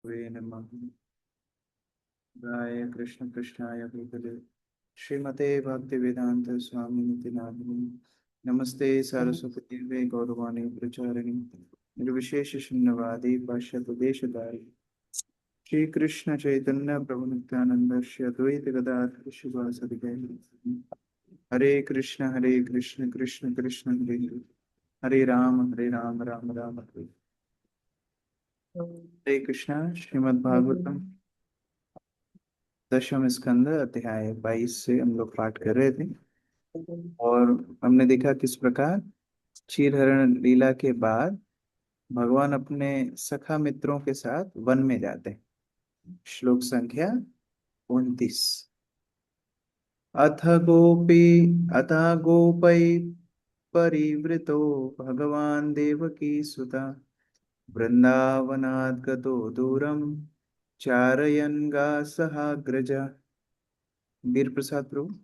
गुरुवे नमः। राय कृष्ण कृष्णाय भूतले श्रीमते भक्ति वेदांत स्वामी नित्य नामिने नमस्ते सरस्वती देवे गौरवाणी प्रचारिणी निर्विशेष शून्यवादी पाश्चात्य देशधारी श्री कृष्ण चैतन्य प्रभु नित्यानंद श्री अद्वैत गदाधर शिवासदि गौर हरे कृष्ण कृष्ण कृष्ण हरे हरे हरे राम राम राम हरे कृष्णा। श्रीमद् भागवतम दशम स्कंद अध्याय 22 से हम लोग पाठ कर रहे थे और हमने देखा किस प्रकार क्षीरहरण लीला के बाद भगवान अपने सखा मित्रों के साथ वन में जाते हैं। श्लोक संख्या 29। अथ गोपी अथ गोपै परिवृतो भगवान देवकी सुता वृंदावनात् गतो दूरम चारयन् गासहाग्रजा। वीर प्रसाद प्रभु।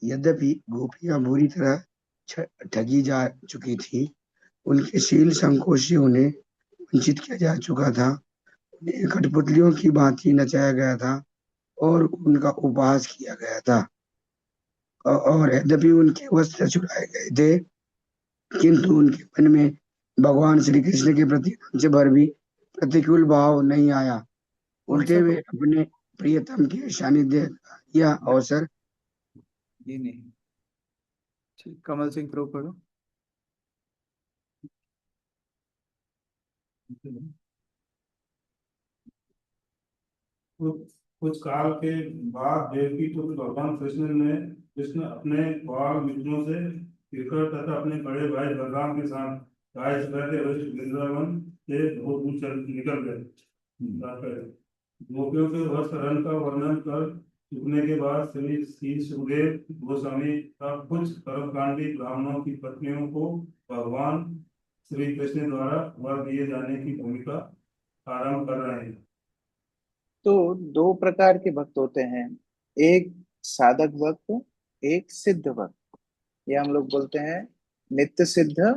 यद्यपि गोपियां बुरी तरह ठगी जा चुकी थी, उनके शील संकोच से उन्हें वंचित किया जा चुका था, उन्हें कठपुतलियों की भांति नचाया गया था और उनका उपहास किया गया था। और यद्यपि उनके वस्त्र चुराए गए थे, किंतु उनके मन में भगवान श्री कृष्ण के प्रति अंश भर भी प्रतिकूल भाव नहीं आया। उल्टे वे अपने प्रियतम के सानिध्य का यह अवसर ये नहीं। ठीक, कमल सिंह प्रो पढ़ो। कुछ काल के बाद देवकी पुत्र भगवान कृष्ण अपने बाल मित्रों से फिरकर तथा अपने बड़े भाई बलराम के साथ गाय चराते हुए वृंदावन से बहुत दूर चल निकल गए। गोपियों के वस्त्र रंग का वर्णन कर चुकने के बाद श्री सुखदेव गोस्वामी का कुछ कर्मकांडी ब्राह्मणों की पत्नियों को भगवान श्री कृष्ण द्वारा वर दिए जाने की भूमिका आरंभ कर रहे हैं। तो दो प्रकार के भक्त होते हैं, एक साधक भक्त, एक सिद्ध भक्त। ये हम लोग बोलते हैं नित्य सिद्ध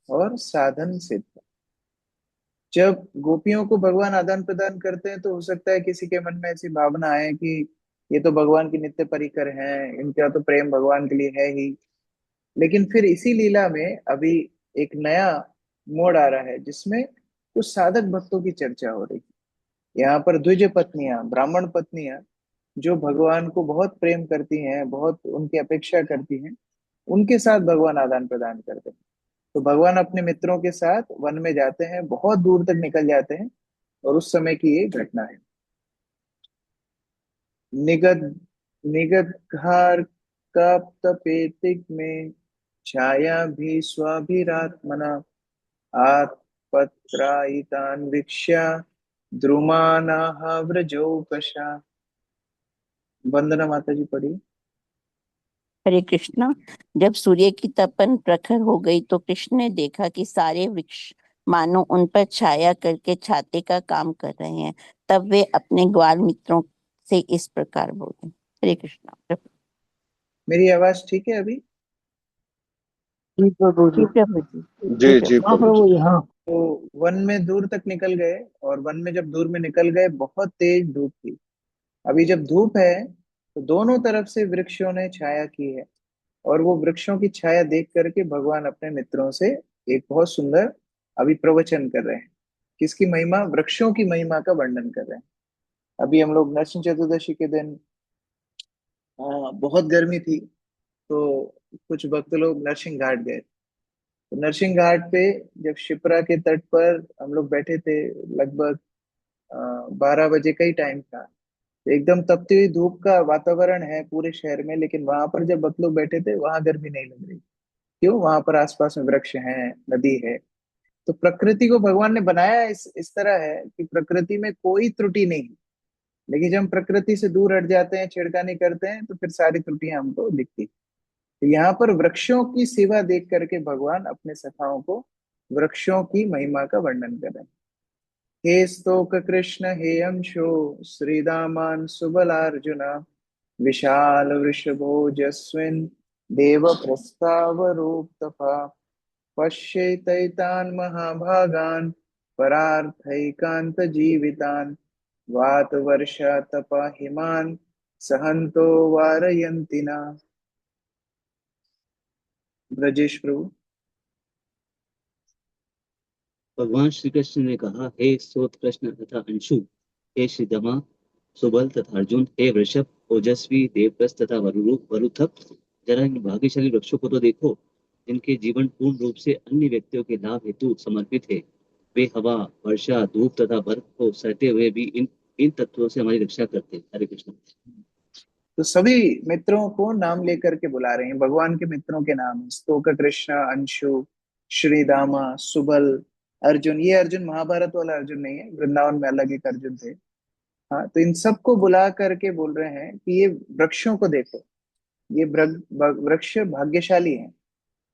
और साधन सिद्ध। जब गोपियों को भगवान आदान प्रदान करते हैं तो हो सकता है किसी के मन में ऐसी भावना आए कि ये तो भगवान की नित्य परिकर हैं, इनका तो प्रेम भगवान के लिए है ही। लेकिन फिर इसी लीला में अभी एक नया मोड़ आ रहा है जिसमें कुछ साधक भक्तों की चर्चा हो रही है। यहाँ पर द्विज पत्नियां, ब्राह्मण पत्नियां जो भगवान को बहुत प्रेम करती हैं, बहुत उनकी अपेक्षा करती हैं, उनके साथ भगवान आदान प्रदान करते हैं। तो भगवान अपने मित्रों के साथ वन में जाते हैं, बहुत दूर तक निकल जाते हैं और उस समय की ये घटना है। निगद निगद घार का तपेतिक में छाया भी स्वाभिरात्मना आत्पत्रायितान वीक्ष्य द्रुमानाः व्रजोकशा। वंदना माता जी पढ़ी। हरे कृष्णा। जब सूर्य की तपन प्रखर हो गई तो कृष्ण ने देखा कि सारे वृक्ष मानो उन पर छाया करके छाते का काम कर रहे हैं। तब वे अपने ग्वाल मित्रों से इस प्रकार बोले। हरे कृष्णा। मेरी आवाज ठीक है अभी? जी प्रभु जी। प्रभु जी। हाँ। तो वन में दूर तक निकल गए और वन में जब दूर में निकल गए बहुत तेज धूप थी। अभी जब धूप है तो दोनों तरफ से वृक्षों ने छाया की है और वो वृक्षों की छाया देख करके भगवान अपने मित्रों से एक बहुत सुंदर अभी प्रवचन कर रहे हैं। किसकी महिमा? वृक्षों की महिमा का वर्णन कर रहे हैं। अभी हम लोग नरसिंह चतुर्दशी के दिन बहुत गर्मी थी तो कुछ भक्त लोग नरसिंह घाट गए। तो नरसिंह घाट पे जब शिप्रा के तट पर हम लोग बैठे थे, लगभग 12 बजे का ही टाइम था। तो एकदम तपती हुई धूप का वातावरण है पूरे शहर में, लेकिन वहां पर जब भक्त लोग बैठे थे वहां गर्मी नहीं लग रही। क्यों? वहां पर आसपास में वृक्ष हैं, नदी है। तो प्रकृति को भगवान ने बनाया इस तरह है कि प्रकृति में कोई त्रुटि नहीं है। लेकिन जब हम प्रकृति से दूर हट जाते हैं, छेड़खानी करते हैं, तो फिर सारी त्रुटियां हमको दिखती। तो यहाँ पर वृक्षों की सेवा देख करके भगवान अपने सखाओं को वृक्षों की महिमा का वर्णन कर रहे हैं। हे स्तोक कृष्ण हे अंशो श्रीदामान सुबलार्जुना विशाल वृषभोजस्विन् देवप्रस्तावरूपतपः पश्येतैतान् महाभागान् परार्थैकान्तजीवितान् वातवर्षातपः हिमान् सहन्तो वारयन्ति न। ब्रजेश प्रभु। भगवान श्री कृष्ण ने कहा, हे सोत्कृष्ण तथा अंशु, हे श्रीदमा सुबल तथा अर्जुन, हे वृषभ ओजस्वी देवप्रस्थ तथा वरुथप, जरा इन भाग्यशाली वृक्षों को तो देखो, जिनके जीवन पूर्ण रूप से अन्य व्यक्तियों के लाभ हेतु समर्पित है। वे हवा, वर्षा, धूप तथा बर्फ को सहते हुए भी इन इन तत्वों से हमारी रक्षा करते हैं। हरे कृष्ण। तो सभी मित्रों को नाम लेकर के बुला रहे हैं, भगवान के मित्रों के नाम, स्तोक कृष्ण, अंशु, श्रीदामा, सुबल, अर्जुन। ये अर्जुन महाभारत वाला अर्जुन नहीं है, वृंदावन में अलग एक अर्जुन थे। हाँ, तो इन सबको बुला करके बोल रहे हैं कि ये वृक्षों को देखो, ये वृक्ष भाग्यशाली हैं।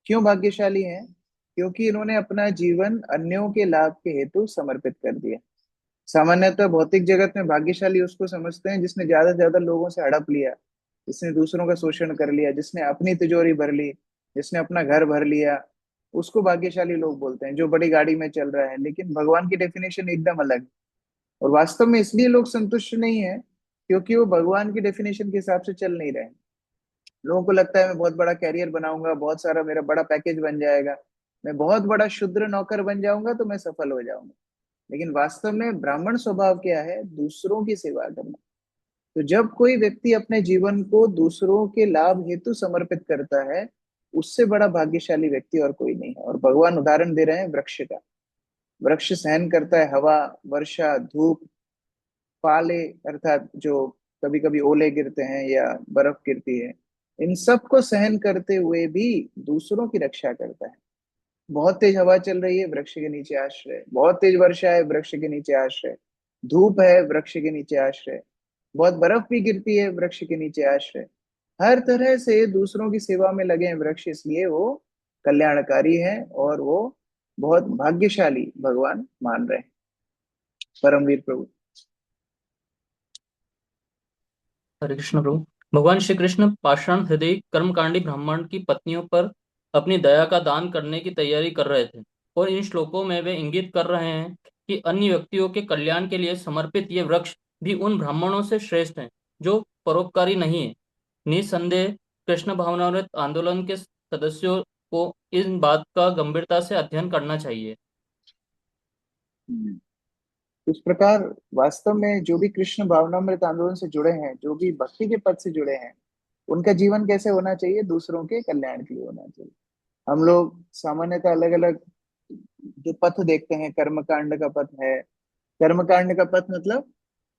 क्यों भाग्यशाली हैं? क्योंकि इन्होंने अपना जीवन अन्यों के लाभ के हेतु समर्पित कर दिया। सामान्यतः भौतिक जगत में भाग्यशाली उसको समझते हैं जिसने ज्यादा से ज्यादा लोगों से हड़प लिया, जिसने दूसरों का शोषण कर लिया, जिसने अपनी तिजोरी भर ली, जिसने अपना घर भर लिया, उसको भाग्यशाली लोग बोलते हैं, जो बड़ी गाड़ी में चल रहा है। लेकिन भगवान की डेफिनेशन एकदम अलग है। और वास्तव में इसलिए लोग संतुष्ट नहीं है क्योंकि वो भगवान की डेफिनेशन के हिसाब से चल नहीं रहे। लोगों को लगता है मैं बहुत बड़ा कैरियर बनाऊंगा, बहुत सारा मेरा बड़ा पैकेज बन जाएगा, मैं बहुत बड़ा शुद्र नौकर बन जाऊंगा तो मैं सफल हो जाऊंगा। लेकिन वास्तव में ब्राह्मण स्वभाव क्या है? दूसरों की सेवा करना। तो जब कोई व्यक्ति अपने जीवन को दूसरों के लाभ हेतु समर्पित करता है, उससे बड़ा भाग्यशाली व्यक्ति और कोई नहीं है। और भगवान उदाहरण दे रहे हैं वृक्ष का। वृक्ष सहन करता है हवा, वर्षा, धूप, पाले अर्थात जो कभी कभी ओले गिरते हैं या बर्फ गिरती है, इन सब को सहन करते हुए भी दूसरों की रक्षा करता है। बहुत तेज हवा चल रही है, वृक्ष के नीचे आश्रय। बहुत तेज वर्षा है, वृक्ष के नीचे आश्रय। धूप है, वृक्ष के नीचे आश्रय। बहुत बर्फ भी गिरती है, वृक्ष के नीचे आश्रय। हर तरह से दूसरों की सेवा में लगे हैं वृक्ष, इसलिए वो कल्याणकारी है और वो बहुत भाग्यशाली भगवान मान रहे हैं। परमवीर प्रभु। हरे कृष्ण प्रभु। भगवान श्री कृष्ण पाषाण हृदय कर्मकांडी ब्राह्मण की पत्नियों पर अपनी दया का दान करने की तैयारी कर रहे थे, और इन श्लोकों में वे इंगित कर रहे हैं कि अन्य व्यक्तियों के कल्याण के लिए समर्पित ये वृक्ष भी उन ब्राह्मणों से श्रेष्ठ हैं जो परोपकारी नहीं है। निसंदेह कृष्ण भावनामृत आंदोलन के सदस्यों को इस बात का गंभीरता से अध्ययन करना चाहिए। इस प्रकार वास्तव में जो भी कृष्ण भावनामृत आंदोलन से जुड़े हैं, जो भी भक्ति के पथ से जुड़े हैं, उनका जीवन कैसे होना चाहिए? दूसरों के कल्याण के लिए होना चाहिए। हम लोग सामान्यतः अलग अलग जो पथ देखते हैं, कर्मकांड का पथ है। कर्मकांड का पथ मतलब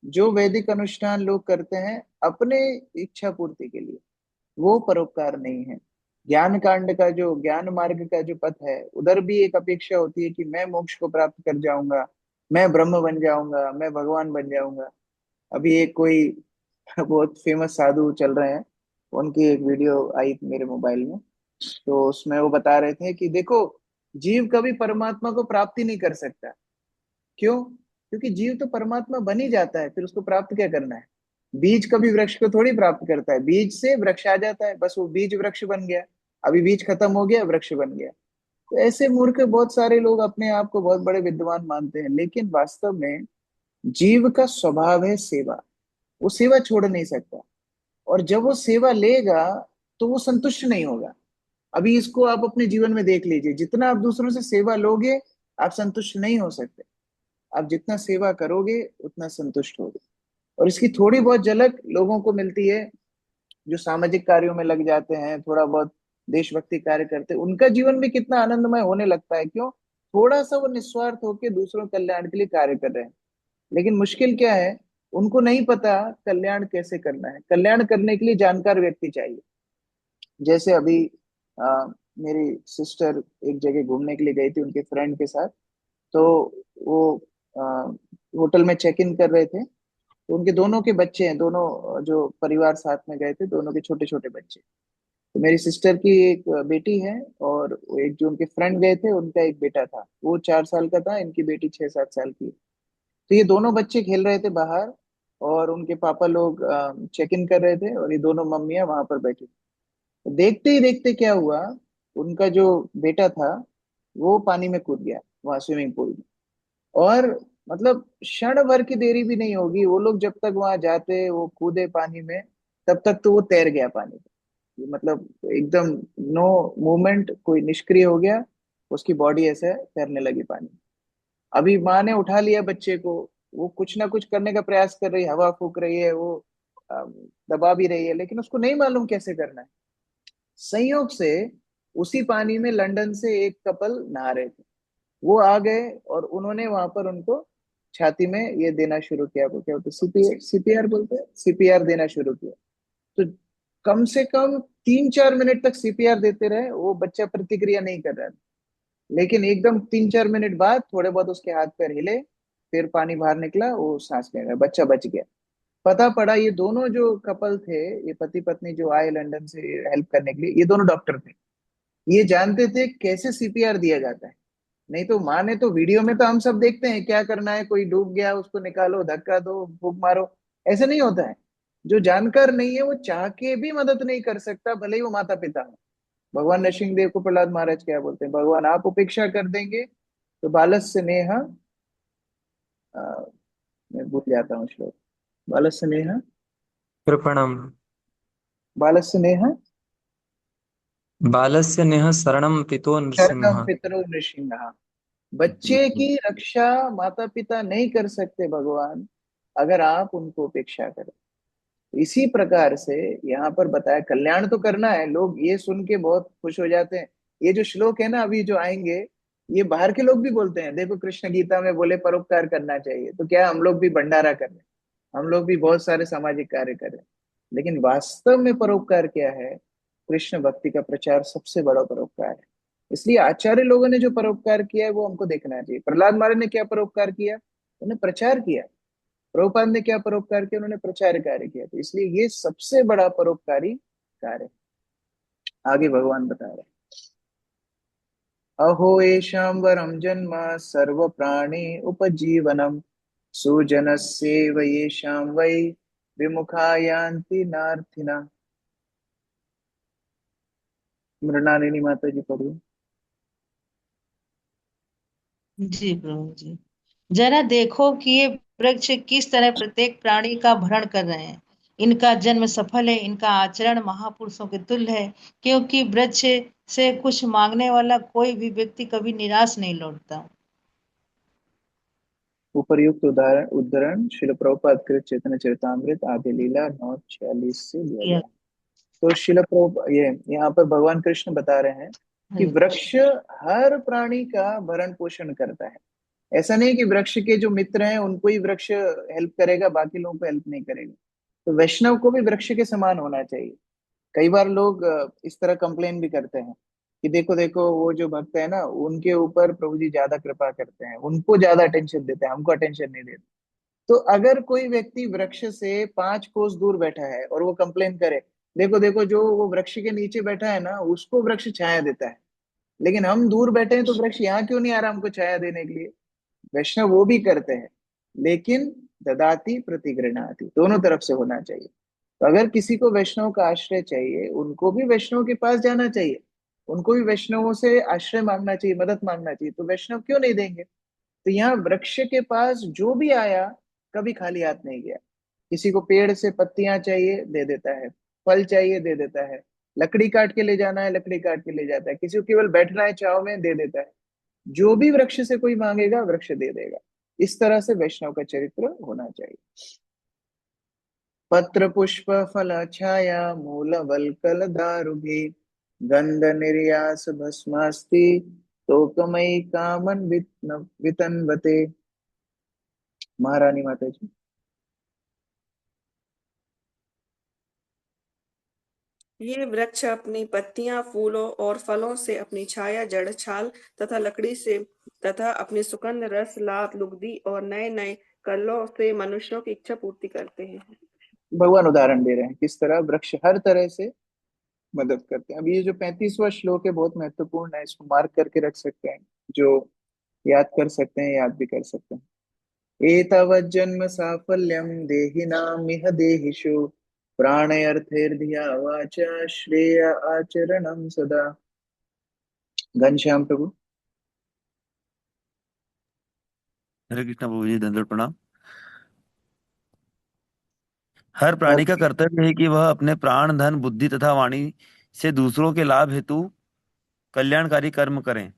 जो वैदिक अनुष्ठान लोग करते हैं अपने इच्छा पूर्ति के लिए, वो परोपकार नहीं है। ज्ञान कांड का जो ज्ञान मार्ग का जो पथ है, उधर भी एक अपेक्षा होती है कि मैं मोक्ष को प्राप्त कर जाऊंगा, मैं ब्रह्म बन जाऊंगा, मैं भगवान बन जाऊंगा। अभी एक कोई बहुत फेमस साधु चल रहे हैं, उनकी एक वीडियो आई थी मेरे मोबाइल में। तो उसमें वो बता रहे थे कि देखो, जीव कभी परमात्मा को प्राप्ति नहीं कर सकता। क्यों? क्योंकि जीव तो परमात्मा बन ही जाता है, फिर उसको प्राप्त क्या करना है? बीज कभी वृक्ष को थोड़ी प्राप्त करता है, बीज से वृक्ष आ जाता है, बस वो बीज वृक्ष बन गया। अभी बीज खत्म हो गया, वृक्ष बन गया। तो ऐसे मूर्ख बहुत सारे लोग अपने आप को बहुत बड़े विद्वान मानते हैं, लेकिन वास्तव में जीव का स्वभाव है सेवा। वो सेवा छोड़ नहीं सकता, और जब वो सेवा लेगा तो वो संतुष्ट नहीं होगा। अभी इसको आप अपने जीवन में देख लीजिए, जितना आप दूसरों से सेवा लोगे आप संतुष्ट नहीं हो सकते। आप जितना सेवा करोगे उतना संतुष्ट होगे। और इसकी थोड़ी बहुत झलक लोगों को मिलती है जो सामाजिक कार्यों में लग जाते हैं, थोड़ा बहुत देशभक्ति कार्य करते हैं, उनका जीवन भी कितना आनंदमय होने लगता है। क्यों? थोड़ा सा वो निस्वार्थ होकर दूसरों के कल्याण के लिए कार्य कर रहे हैं। लेकिन मुश्किल क्या है, उनको नहीं पता कल्याण कैसे करना है। कल्याण करने के लिए जानकार व्यक्ति चाहिए। जैसे अभी मेरी सिस्टर एक जगह घूमने के लिए गई थी उनके फ्रेंड के साथ। तो वो अ, होटल में चेक इन कर रहे थे, तो उनके दोनों के बच्चे हैं, दोनों जो परिवार साथ में गए थे, दोनों के छोटे छोटे बच्चे। तो मेरी सिस्टर की एक बेटी है, और एक जो उनके फ्रेंड गए थे उनका एक बेटा था, वो 4 साल का था, इनकी बेटी 6-7 साल की। तो ये दोनों बच्चे खेल रहे थे बाहर, और उनके पापा लोग चेक इन कर रहे थे और ये दोनों मम्मियां वहां पर बैठी थी। तो देखते ही देखते क्या हुआ, उनका जो बेटा था वो पानी में कूद गया, वहां स्विमिंग पूल में। और मतलब क्षण भर की देरी भी नहीं होगी, वो लोग जब तक वहां जाते, वो कूदे पानी में, तब तक तो वो तैर गया पानी में। मतलब एकदम नो मूवमेंट, कोई निष्क्रिय हो गया, उसकी बॉडी ऐसे तैरने लगी पानी में। अभी माँ ने उठा लिया बच्चे को, वो कुछ ना कुछ करने का प्रयास कर रही है, हवा फूक रही है, वो अम, दबा भी रही है, लेकिन उसको नहीं मालूम कैसे करना है। संयोग से उसी पानी में लंदन से एक कपल नहा रहे थे, वो आ गए और उन्होंने वहां पर उनको छाती में ये देना शुरू किया, वो क्या होता है, सीपीआर बोलते हैं, सीपीआर देना शुरू किया। तो कम से कम 3-4 मिनट तक सीपीआर देते रहे, वो बच्चा प्रतिक्रिया नहीं कर रहा था। लेकिन एकदम 3-4 मिनट बाद थोड़े बहुत उसके हाथ पैर हिले, फिर पानी बाहर निकला, वो सांस ले रहा, बच्चा बच गया। पता पड़ा ये दोनों जो कपल थे, ये पति पत्नी जो आए लंदन से हेल्प करने के लिए, ये दोनों डॉक्टर थे। ये जानते थे कैसे सीपीआर दिया जाता है। नहीं तो माँ ने तो वीडियो में तो हम सब देखते हैं क्या करना है, कोई डूब गया उसको निकालो, धक्का दो, फूक मारो, ऐसे नहीं होता है। जो जानकार नहीं है वो चाह के भी मदद नहीं कर सकता, भले ही वो माता पिता हो। भगवान नरसिंह को प्रहलाद महाराज क्या बोलते हैं, भगवान आप उपेक्षा कर देंगे तो बालस्य नेह, मैं भूल जाता हूँ श्लोक, बालस्य नेह, कृपणम् बालस्य नेह बालस्य नेह शरणं पितो शरणम नृसिंह। पितरो नृसिंह। बच्चे की रक्षा माता पिता नहीं कर सकते भगवान, अगर आप उनको उपेक्षा करें। इसी प्रकार से यहाँ पर बताया, कल्याण तो करना है। लोग ये सुन के बहुत खुश हो जाते हैं। ये जो श्लोक है ना अभी जो आएंगे, ये बाहर के लोग भी बोलते हैं, देखो कृष्ण गीता में बोले परोपकार करना चाहिए, तो क्या हम लोग भी भंडारा कर रहे हैं, हम लोग भी बहुत सारे सामाजिक कार्य कर रहे हैं। लेकिन वास्तव में परोपकार क्या है? कृष्ण भक्ति का प्रचार सबसे बड़ा परोपकार है। इसलिए आचार्य लोगों ने जो परोपकार किया है वो हमको देखना चाहिए। प्रहलाद महाराज ने क्या परोपकार किया? उन्होंने प्रचार किया। प्रभुपाद ने क्या परोपकार किया? उन्होंने प्रचार कार्य किया। तो इसलिए ये सबसे बड़ा परोपकारी कार्य है। आगे भगवान बता रहे हैं, अहो येषां वरं जन्म सर्व प्राणी उपजीवनम सुजनस्येव येषां वै विमुखा यान्ति नार्थिना। मृणालिनी माता जी पढ़िए। जी प्रभु जी। जरा देखो कि ये वृक्ष किस तरह प्रत्येक प्राणी का भरण कर रहे हैं। इनका जन्म सफल है, इनका आचरण महापुरुषों के तुल्य है, क्योंकि वृक्ष से कुछ मांगने वाला कोई भी व्यक्ति कभी निराश नहीं लौटता। उपर्युक्त उदाहरण उद्धरण श्रील प्रभुपाद कृत चैतन्य चरितामृत आदि लीला 9:46 से दिया गया या- है। तो शिल प्रभु ये यहाँ पर भगवान कृष्ण बता रहे हैं कि हरे वृक्ष हर प्राणी का भरण पोषण करता है। ऐसा नहीं कि वृक्ष के जो मित्र हैं उनको ही वृक्ष हेल्प करेगा, बाकी लोगों को हेल्प नहीं करेगा। तो वैष्णव को भी वृक्ष के समान होना चाहिए। कई बार लोग इस तरह कंप्लेन भी करते हैं कि देखो देखो वो जो भक्त है ना, उनके ऊपर प्रभु जी ज्यादा कृपा करते हैं, उनको ज्यादा अटेंशन देते हैं, हमको अटेंशन नहीं देते। तो अगर कोई व्यक्ति वृक्ष से 5 कोस दूर बैठा है और वो कंप्लेन करे, देखो देखो जो वो वृक्ष के नीचे बैठा है ना उसको वृक्ष छाया देता है, लेकिन हम दूर बैठे हैं तो वृक्ष यहाँ क्यों नहीं आ रहा हमको छाया देने के लिए? वैष्णव वो भी करते हैं, लेकिन ददाति प्रतिगृणाति, दोनों तरफ से होना चाहिए। तो अगर किसी को वैष्णव का आश्रय चाहिए, उनको भी वैष्णव के पास जाना चाहिए, उनको भी वैष्णवों से आश्रय मांगना चाहिए, मदद मांगना चाहिए। तो वैष्णव क्यों नहीं देंगे? तो यहाँ वृक्ष के पास जो भी आया कभी खाली हाथ नहीं गया। किसी को पेड़ से पत्तियां चाहिए दे देता है, फल चाहिए दे देता है, लकड़ी काट के ले जाना है लकड़ी काट के ले जाता है, किसी को केवल बैठना है छाव में दे देता है। जो भी वृक्ष से कोई मांगेगा वृक्ष दे देगा। इस तरह से वैष्णव का चरित्र होना चाहिए। पत्र पुष्प फल छाया मूल वल्कल दारुभि गंध निर्यास भस्मास्ति तोकमयी कामन वितन्वते। महारानी माता जी। ये वृक्ष अपनी पत्तियां, फूलों और फलों से अपनी छाया, जड़, छाल तथा लकड़ी से तथा अपनी सुगंध, रस, लाभ, लुगदी और नए नए कलों से मनुष्यों की इच्छा पूर्ति करते हैं। भगवान उदाहरण दे रहे हैं किस तरह वृक्ष हर तरह से मदद करते हैं। अब ये जो 35वां श्लोक है बहुत महत्वपूर्ण है, इसको मार्क करके रख सकते हैं, जो याद कर सकते हैं याद भी कर सकते हैं। एतावज्जन्म साफल्यं देहिनामिह देहिषु प्राणयर्थैर्धिया वाचा श्रेय आचरणं सदा। घनश्याम प्रभु। हरे कृष्णा प्रभु जी, दंडवत प्रणाम। हर प्राणी का कर्तव्य है कि वह अपने प्राण, धन, बुद्धि तथा वाणी से दूसरों के लाभ हेतु कल्याणकारी कर्म करें।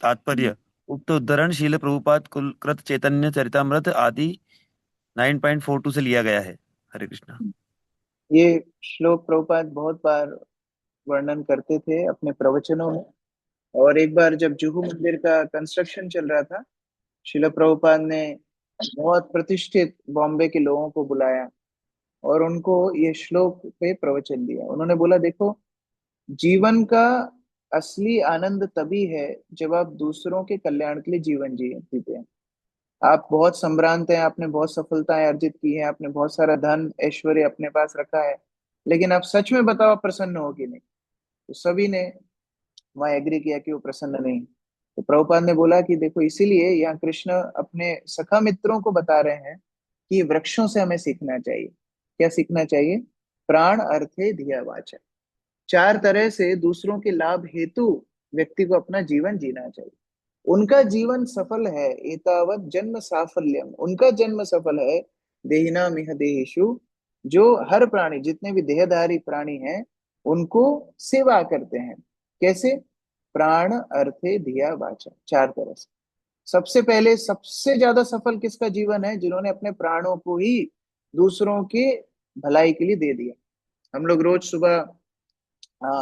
तात्पर्य: उक्त उद्धरण शील प्रभुपाद कुलकृत चैतन्य चरितामृत आदि 9.42 से लिया गया है। हरे कृष्णा। ये श्लोक प्रभुपाद बहुत बार वर्णन करते थे अपने प्रवचनों में। और एक बार जब जुहू मंदिर का कंस्ट्रक्शन चल रहा था, शिला प्रभुपाद ने बहुत प्रतिष्ठित बॉम्बे के लोगों को बुलाया और उनको ये श्लोक पे प्रवचन दिया। उन्होंने बोला, देखो, जीवन का असली आनंद तभी है जब आप दूसरों के कल्याण के लिए जीवन जीते हैं। आप बहुत संभ्रांत हैं, आपने बहुत सफलताएं अर्जित की हैं, आपने बहुत सारा धन ऐश्वर्य अपने पास रखा है, लेकिन आप सच में बताओ आप प्रसन्न हो कि नहीं? तो सभी ने वहां एग्री किया कि वो प्रसन्न नहीं। तो प्रभुपाद ने बोला कि देखो, इसीलिए यहाँ कृष्ण अपने सखा मित्रों को बता रहे हैं कि वृक्षों से हमें सीखना चाहिए। क्या सीखना चाहिए? प्राण अर्थे धिया वाचा। चार तरह से दूसरों के लाभ हेतु व्यक्ति को अपना जीवन जीना चाहिए। उनका जीवन सफल है, एतावत जन्म साफल्यम, उनका जन्म सफल है, देहिना मिह देहिषु, जो हर प्राणी, जितने भी देहधारी प्राणी हैं, उनको सेवा करते हैं। कैसे? प्राण अर्थे धिया वाचा, चार तरह से। सबसे पहले सबसे ज्यादा सफल किसका जीवन है? जिन्होंने अपने प्राणों को ही दूसरों के भलाई के लिए दे दिया। हम लोग रोज सुबह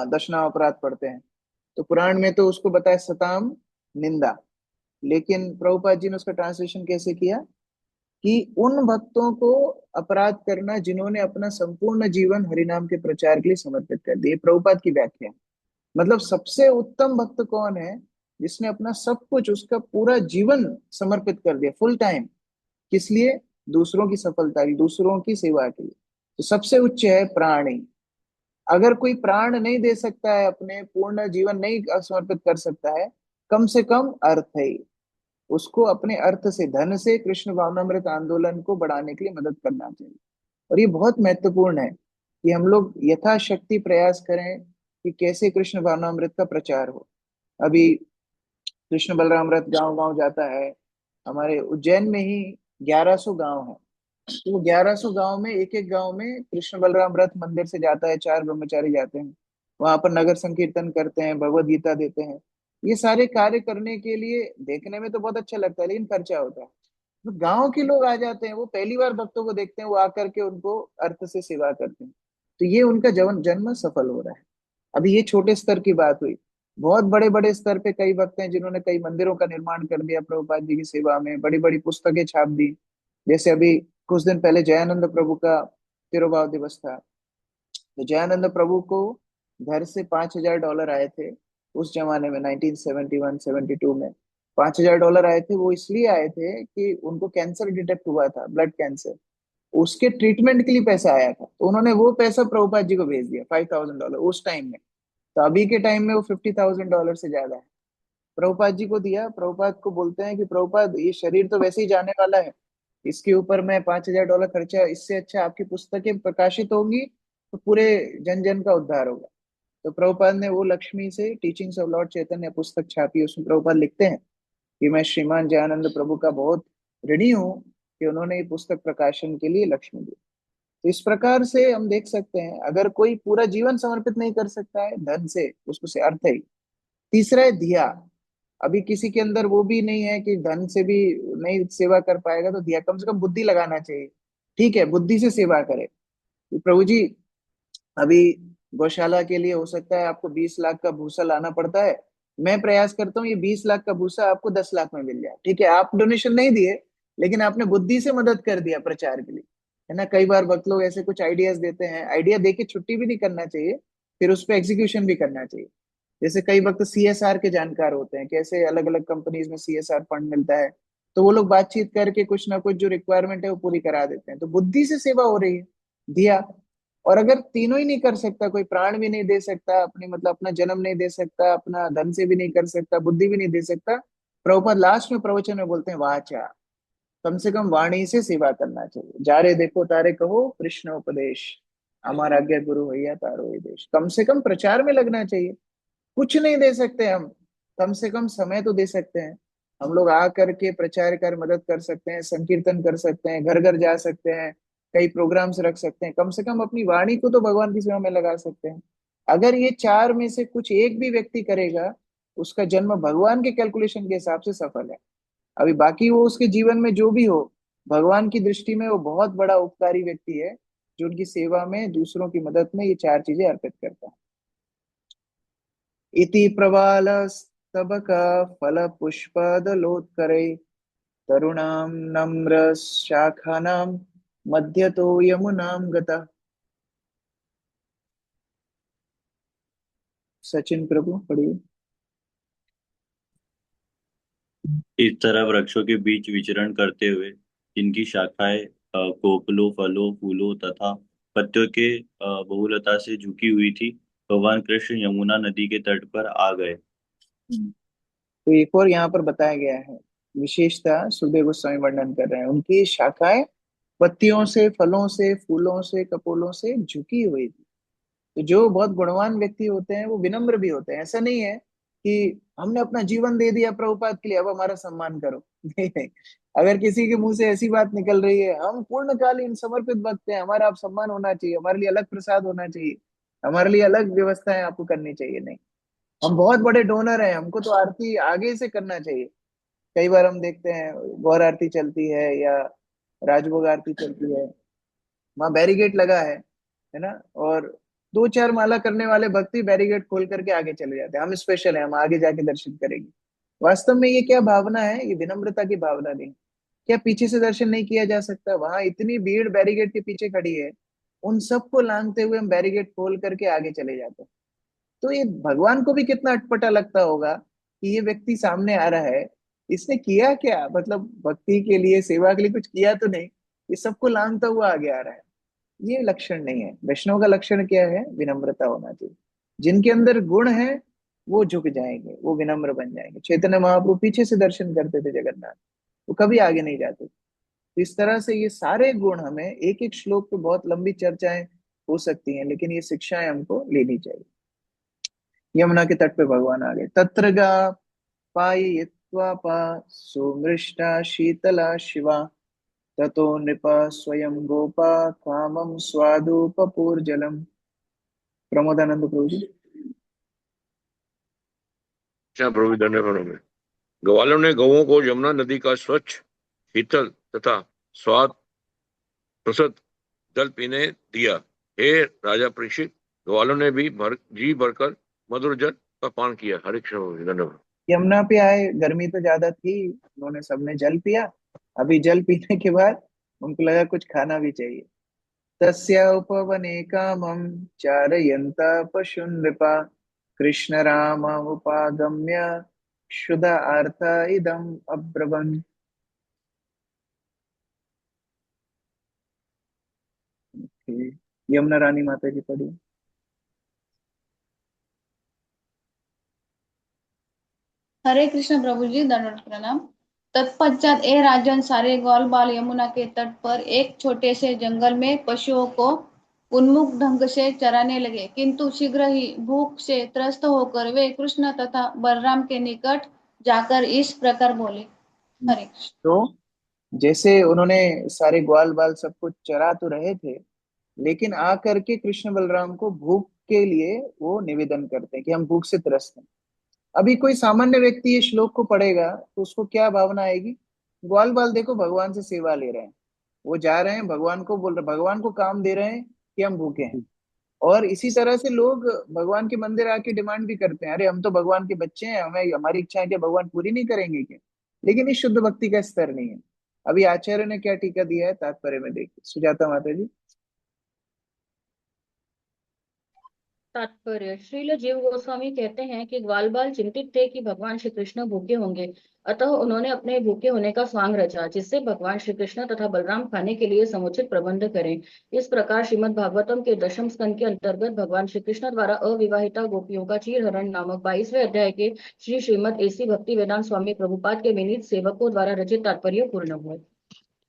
दशना अपराध पढ़ते हैं, तो पुराण में तो उसको बताया सताम निंदा, लेकिन प्रभुपाद जी ने उसका ट्रांसलेशन कैसे किया कि उन भक्तों को अपराध करना जिन्होंने अपना संपूर्ण जीवन हरिनाम के प्रचार के लिए समर्पित कर दिया। प्रभुपाद की व्याख्या। मतलब सबसे उत्तम भक्त कौन है? जिसने अपना सब कुछ, उसका पूरा जीवन समर्पित कर दिया, फुल टाइम। किस लिए? दूसरों की सफलता के लिए, दूसरों की सेवा के लिए। तो सबसे उच्च है प्राणी। अगर कोई प्राण नहीं दे सकता है, अपने पूर्ण जीवन नहीं समर्पित कर सकता है, कम से कम अर्थ है, उसको अपने अर्थ से, धन से कृष्ण भावनामृत आंदोलन को बढ़ाने के लिए मदद करना चाहिए। और ये बहुत महत्वपूर्ण है कि हम लोग यथाशक्ति प्रयास करें कि कैसे कृष्ण भावनामृत का प्रचार हो। अभी कृष्ण बलराम रथ गांव गांव जाता है। हमारे उज्जैन में ही 1100 गांव है। तो वो 1100 गांव में, एक एक गांव में कृष्ण बलराम रथ मंदिर से जाता है, चार ब्रह्मचारी जाते हैं, वहां पर नगर संकीर्तन करते हैं, भगवत गीता देते हैं। ये सारे कार्य करने के लिए देखने में तो बहुत अच्छा लगता है, लेकिन खर्चा होता है। तो गांव के लोग आ जाते हैं, वो पहली बार भक्तों को देखते हैं, वो आकर के उनको अर्थ से सेवा करते हैं। तो ये उनका जन्म सफल हो रहा है। अभी ये छोटे स्तर की बात हुई। बहुत बड़े बड़े स्तर पे कई भक्त हैं जिन्होंने कई मंदिरों का निर्माण कर दिया प्रभुपाद जी की सेवा में, बड़ी बड़ी पुस्तकें छाप दी। जैसे अभी कुछ दिन पहले जयानंद प्रभु का तिरुभाव दिवस था। तो जयानंद प्रभु को घर से $5000 आए थे उस जमाने में, 1971-72 में। $5000 आए थे। वो इसलिए आए थे कि उनको कैंसर डिटेक्ट हुआ था, ब्लड कैंसर। उसके ट्रीटमेंट के लिए पैसा आया था, तो उन्होंने वो पैसा प्रभुपाद जी को भेज दिया, $5000 उस टाइम में। तो अभी के टाइम में वो $50,000 से ज्यादा है। प्रभुपाद जी को दिया। प्रभुपाद को बोलते हैं कि प्रभुपाद, ये शरीर तो वैसे ही जाने वाला है, इसके ऊपर मैं $5000 खर्चा, इससे अच्छा आपकी पुस्तकें प्रकाशित होंगी तो पूरे जन जन का उद्धार होगा। तो प्रभुपाद ने वो लक्ष्मी से टीचिंग्स ऑफ लॉर्ड चैतन्य पुस्तक छापी। उसमें प्रभुपाद लिखते हैं कि मैं श्रीमान जयानंद प्रभु का बहुत ऋणी हूँ कि उन्होंने ये पुस्तक प्रकाशन के लिए लक्ष्मी दी। तो इस प्रकार से हम देख सकते हैं, अगर कोई पूरा जीवन समर्पित नहीं कर सकता है धन से, उसको से अर्थ है। तीसरा है धिया। अभी किसी के अंदर वो भी नहीं है कि धन से भी नहीं सेवा कर पाएगा, तो धिया, कम से कम बुद्धि लगाना चाहिए। ठीक है, बुद्धि से सेवा करे। तो प्रभु जी, अभी गौशाला के लिए हो सकता है आपको 20 लाख का भूसा लाना पड़ता है। मैं प्रयास करता हूँ ये 20 लाख का भूसा आपको 10 लाख में मिल जाए। ठीक है, आप डोनेशन नहीं दिए, लेकिन आपने बुद्धि से मदद कर दिया प्रचार के लिए, है ना। कई बार वक्त लोग ऐसे कुछ आइडियाज देते हैं, आइडिया देके छुट्टी भी नहीं करना चाहिए, फिर उस पर एग्जीक्यूशन भी करना चाहिए। जैसे कई वक्त सीएसआर के जानकार होते हैं, कैसे अलग अलग कंपनीज में सीएसआर फंड मिलता है, तो वो लोग बातचीत करके कुछ ना कुछ जो रिक्वायरमेंट है वो पूरी करा देते हैं। तो बुद्धि से सेवा हो रही है, दिया। और अगर तीनों ही नहीं कर सकता, कोई प्राण भी नहीं दे सकता, अपनी मतलब अपना जन्म नहीं दे सकता, अपना धन से भी नहीं कर सकता, बुद्धि भी नहीं दे सकता, प्रभुपाद लास्ट में प्रवचन में बोलते हैं वाचा। कम से कम वाणी से सेवा करना चाहिए। जारे देखो तारे कहो कृष्ण उपदेश, हमारा आज्ञा गुरु भैया तारो ये देश। कम से कम प्रचार में लगना चाहिए। कुछ नहीं दे सकते हम, कम से कम समय तो दे सकते हैं। हम लोग आ करके प्रचार कर मदद कर सकते हैं, संकीर्तन कर सकते हैं, घर घर जा सकते हैं, कई प्रोग्राम्स रख सकते हैं। कम से कम अपनी वाणी को तो भगवान की सेवा में लगा सकते हैं। अगर ये चार में से कुछ एक भी व्यक्ति करेगा, उसका जन्म भगवान के कैलकुलेशन के हिसाब से सफल है। अभी बाकी वो उसके जीवन में जो भी हो, भगवान की दृष्टि में वो बहुत बड़ा उपकारी व्यक्ति है, जो उनकी सेवा में, दूसरों की मदद में ये चार चीजें अर्पित करता है। इति प्रवाल स्तबक फल पुष्पदलोत्करे तरुणां नम्र शाखानां मध्यतो यमुनां गता। सचिन प्रभु पढ़िए। इस तरह वृक्षों के बीच विचरण करते हुए, जिनकी शाखाएं कोपलों, फलों, फूलों तथा पत्तियों के बहुलता से झुकी हुई थी, भगवान कृष्ण यमुना नदी के तट पर आ गए। तो एक और यहाँ पर बताया गया है विशेषता, सुखदेव गोस्वामी वर्णन कर रहे हैं। उनकी शाखाएं पत्तियों से, फलों से, फूलों से, कपोलों से झुकी हुई थी। तो जो बहुत गुणवान व्यक्ति होते हैं वो विनम्र भी होते हैं। ऐसा नहीं है कि हमने अपना जीवन दे दिया प्रभुपाद के लिए, अब हमारा सम्मान करो। नहीं नहीं, अगर किसी के मुंह से ऐसी बात निकल रही है, हम पूर्णकालीन समर्पित भक्त हैं, हमारा आप सम्मान होना चाहिए, हमारे लिए अलग प्रसाद होना चाहिए, हमारे लिए अलग व्यवस्थाएं आपको करनी चाहिए, नहीं, हम बहुत बड़े डोनर हैं, हमको तो आरती आगे से करना चाहिए। कई बार हम देखते हैं गौर आरती चलती है या राजभोग आरती चलती है, वहां बैरिकेड लगा है ना, और दो चार माला करने वाले भक्ति बैरिकेड खोल करके आगे चले जाते हैं, हम स्पेशल हैं, हम आगे जाके दर्शन करेंगे। वास्तव में ये क्या भावना है? ये विनम्रता की भावना नहीं। क्या पीछे से दर्शन नहीं किया जा सकता? वहां इतनी भीड़ बैरिकेड के पीछे खड़ी है, उन सबको लांघते हुए हम बैरिकेड खोल करके आगे चले जाते हैं। तो ये भगवान को भी कितना अटपटा लगता होगा कि ये व्यक्ति सामने आ रहा है, इसने किया क्या, मतलब भक्ति के लिए, सेवा के लिए कुछ किया तो नहीं, ये सबको लांघता हुआ आगे आ रहा है। ये लक्षण नहीं है। वैष्णव का लक्षण क्या है? विनम्रता होना चाहिए। जिनके अंदर गुण है वो झुक जाएंगे, वो विनम्र बन जाएंगे। चैतन्य महाप्रभु पीछे से दर्शन करते थे जगन्नाथ, वो कभी आगे नहीं जाते। तो इस तरह से ये सारे गुण, हमें एक एक श्लोक पे बहुत लंबी चर्चाएं हो सकती हैं, लेकिन ये शिक्षाएं हमको लेनी चाहिए। यमुना के तट पे भगवान आ गए। तत्र गा पाययित्वा पा सुमृष्टा शीतला शिवा ततो नृप स्वयं गोपा कामं स्वादुपपूर्जलम्। प्रमोदानंद प्रभु जी। अच्छा प्रभु, धन्यवाद में ग्वालों ने गौओं को यमुना नदी का स्वच्छ, शीतल तथा स्वाद प्रसद जल पीने दिया। हे राजा परीक्षित, ग्वालों ने भी जी भरकर मधुर जल का पान किया। हरे कृष्ण प्रभु, धन्यवाद। यमुना पे आए, गर्मी तो ज्यादा थी, उन्होंने सबने जल पिया। अभी जल पीने के बाद उनको लगा कुछ खाना भी चाहिए। तस्य उपवने कामं चारयन्ता पशून् नृपा कृष्ण राम उपागम्य क्षुधा आर्ता इदम् अब्रवन्। यमुना रानी माता जी पढ़ी। हरे कृष्ण प्रभु जी, दंडवत प्रणाम। तत्पश्चात ए राजन, सारे ग्वाल बाल यमुना के तट पर एक छोटे से जंगल में पशुओं को उन्मुख ढंग से चराने लगे, किंतु शीघ्र ही भूख से त्रस्त होकर वे कृष्ण तथा बलराम के निकट जाकर इस प्रकार बोले। हरे कृष्ण। तो जैसे उन्होंने सारे ग्वाल बाल सबको चरा तो रहे थे, लेकिन आकर के कृष्ण बलराम को भूख के लिए वो निवेदन करते हैं कि हम भूख से त्रस्त हैं। अभी कोई सामान्य व्यक्ति ये श्लोक को पढ़ेगा तो उसको क्या भावना आएगी? ग्वाल बाल देखो भगवान से सेवा ले रहे हैं, वो जा रहे हैं, भगवान को बोल रहे, भगवान को काम दे रहे हैं कि हम भूखे हैं। और इसी तरह से लोग भगवान के मंदिर आके डिमांड भी करते हैं, अरे हम तो भगवान के बच्चे हैं, हमें हमारी इच्छाएं क्या भगवान पूरी नहीं करेंगे क्या? लेकिन ये शुद्ध भक्ति का स्तर नहीं है। अभी आचार्य ने क्या टीका दिया है तात्पर्य में, देखिए सुजाता माता जी। तात्पर्य। श्रील जीव गोस्वामी कहते हैं कि ग्वाल बाल चिंतित थे कि भगवान श्री कृष्ण भूखे होंगे, अतः उन्होंने अपने भूखे होने का स्वांग रचा, जिससे भगवान श्री कृष्ण तथा बलराम खाने के लिए समुचित प्रबंध करें। इस प्रकार श्रीमद् भागवतम के दशम स्कंद के अंतर्गत भगवान श्री कृष्ण द्वारा अविवाहिता गोपियों का चीरहरण नामक 22वें अध्याय के श्री श्रीमद एसी भक्ति वेदांत स्वामी प्रभुपाद के विनीत सेवकों द्वारा रचित तात्पर्य पूर्ण हुए।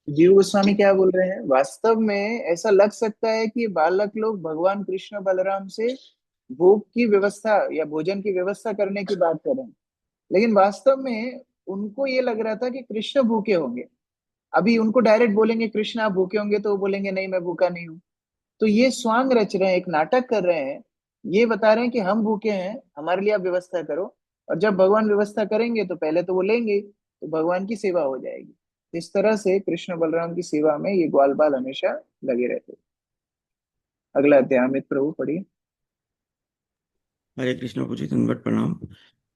जीव गोस्वामी क्या बोल रहे हैं, वास्तव में ऐसा लग सकता है कि बालक लोग भगवान कृष्ण बलराम से भोग की व्यवस्था या भोजन की व्यवस्था करने की बात कर रहे हैं, लेकिन वास्तव में उनको ये लग रहा था कि कृष्ण भूखे होंगे। अभी उनको डायरेक्ट बोलेंगे कृष्ण आप भूखे होंगे तो वो बोलेंगे नहीं मैं भूखा नहीं हूँ। तो ये स्वांग रच रहे हैं, एक नाटक कर रहे हैं। ये बता रहे हैं कि हम भूखे हैं, हमारे लिए आप व्यवस्था करो, और जब भगवान व्यवस्था करेंगे तो पहले तो वो लेंगे, तो भगवान की सेवा हो जाएगी। इस तरह से कृष्ण बलराम की सेवा में ये ग्वाल बाल हमेशा लगे रहते। अगला अध्याय अमित प्रभु पढ़िए। हरे कृष्ण प्रभु जी, दंडवत प्रणाम।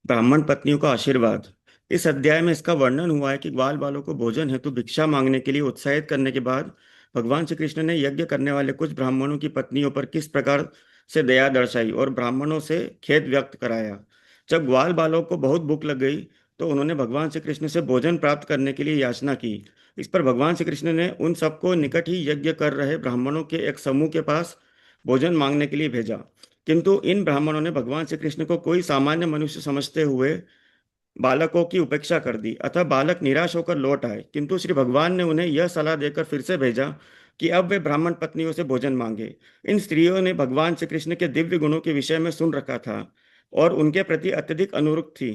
ब्राह्मण पत्नियों का आशीर्वाद। इस अध्याय में इसका वर्णन हुआ है कि ग्वाल बालों को भोजन हेतु भिक्षा मांगने के लिए उत्साहित करने के बाद भगवान श्री कृष्ण ने यज्ञ करने वाले कुछ ब्राह्मणों की पत्नियों पर किस प्रकार से दया दर्शाई और ब्राह्मणों से खेद व्यक्त कराया। जब ग्वाल बालों को बहुत भूख लग गई तो उन्होंने भगवान श्री कृष्ण से भोजन प्राप्त करने के लिए याचना की। इस पर भगवान श्री कृष्ण ने उन सबको निकट ही यज्ञ कर रहे ब्राह्मणों के एक समूह के पास भोजन मांगने के लिए भेजा, किंतु इन ब्राह्मणों ने भगवान श्री कृष्ण को कोई सामान्य मनुष्य समझते हुए बालकों की उपेक्षा कर दी। अतः बालक निराश होकर लौट आए, किंतु श्री भगवान ने उन्हें यह सलाह देकर फिर से भेजा कि अब वे ब्राह्मण पत्नियों से भोजन मांगे। इन स्त्रियों ने भगवान श्री कृष्ण के दिव्य गुणों के विषय में सुन रखा था और उनके प्रति अत्यधिक अनुरक्त थी।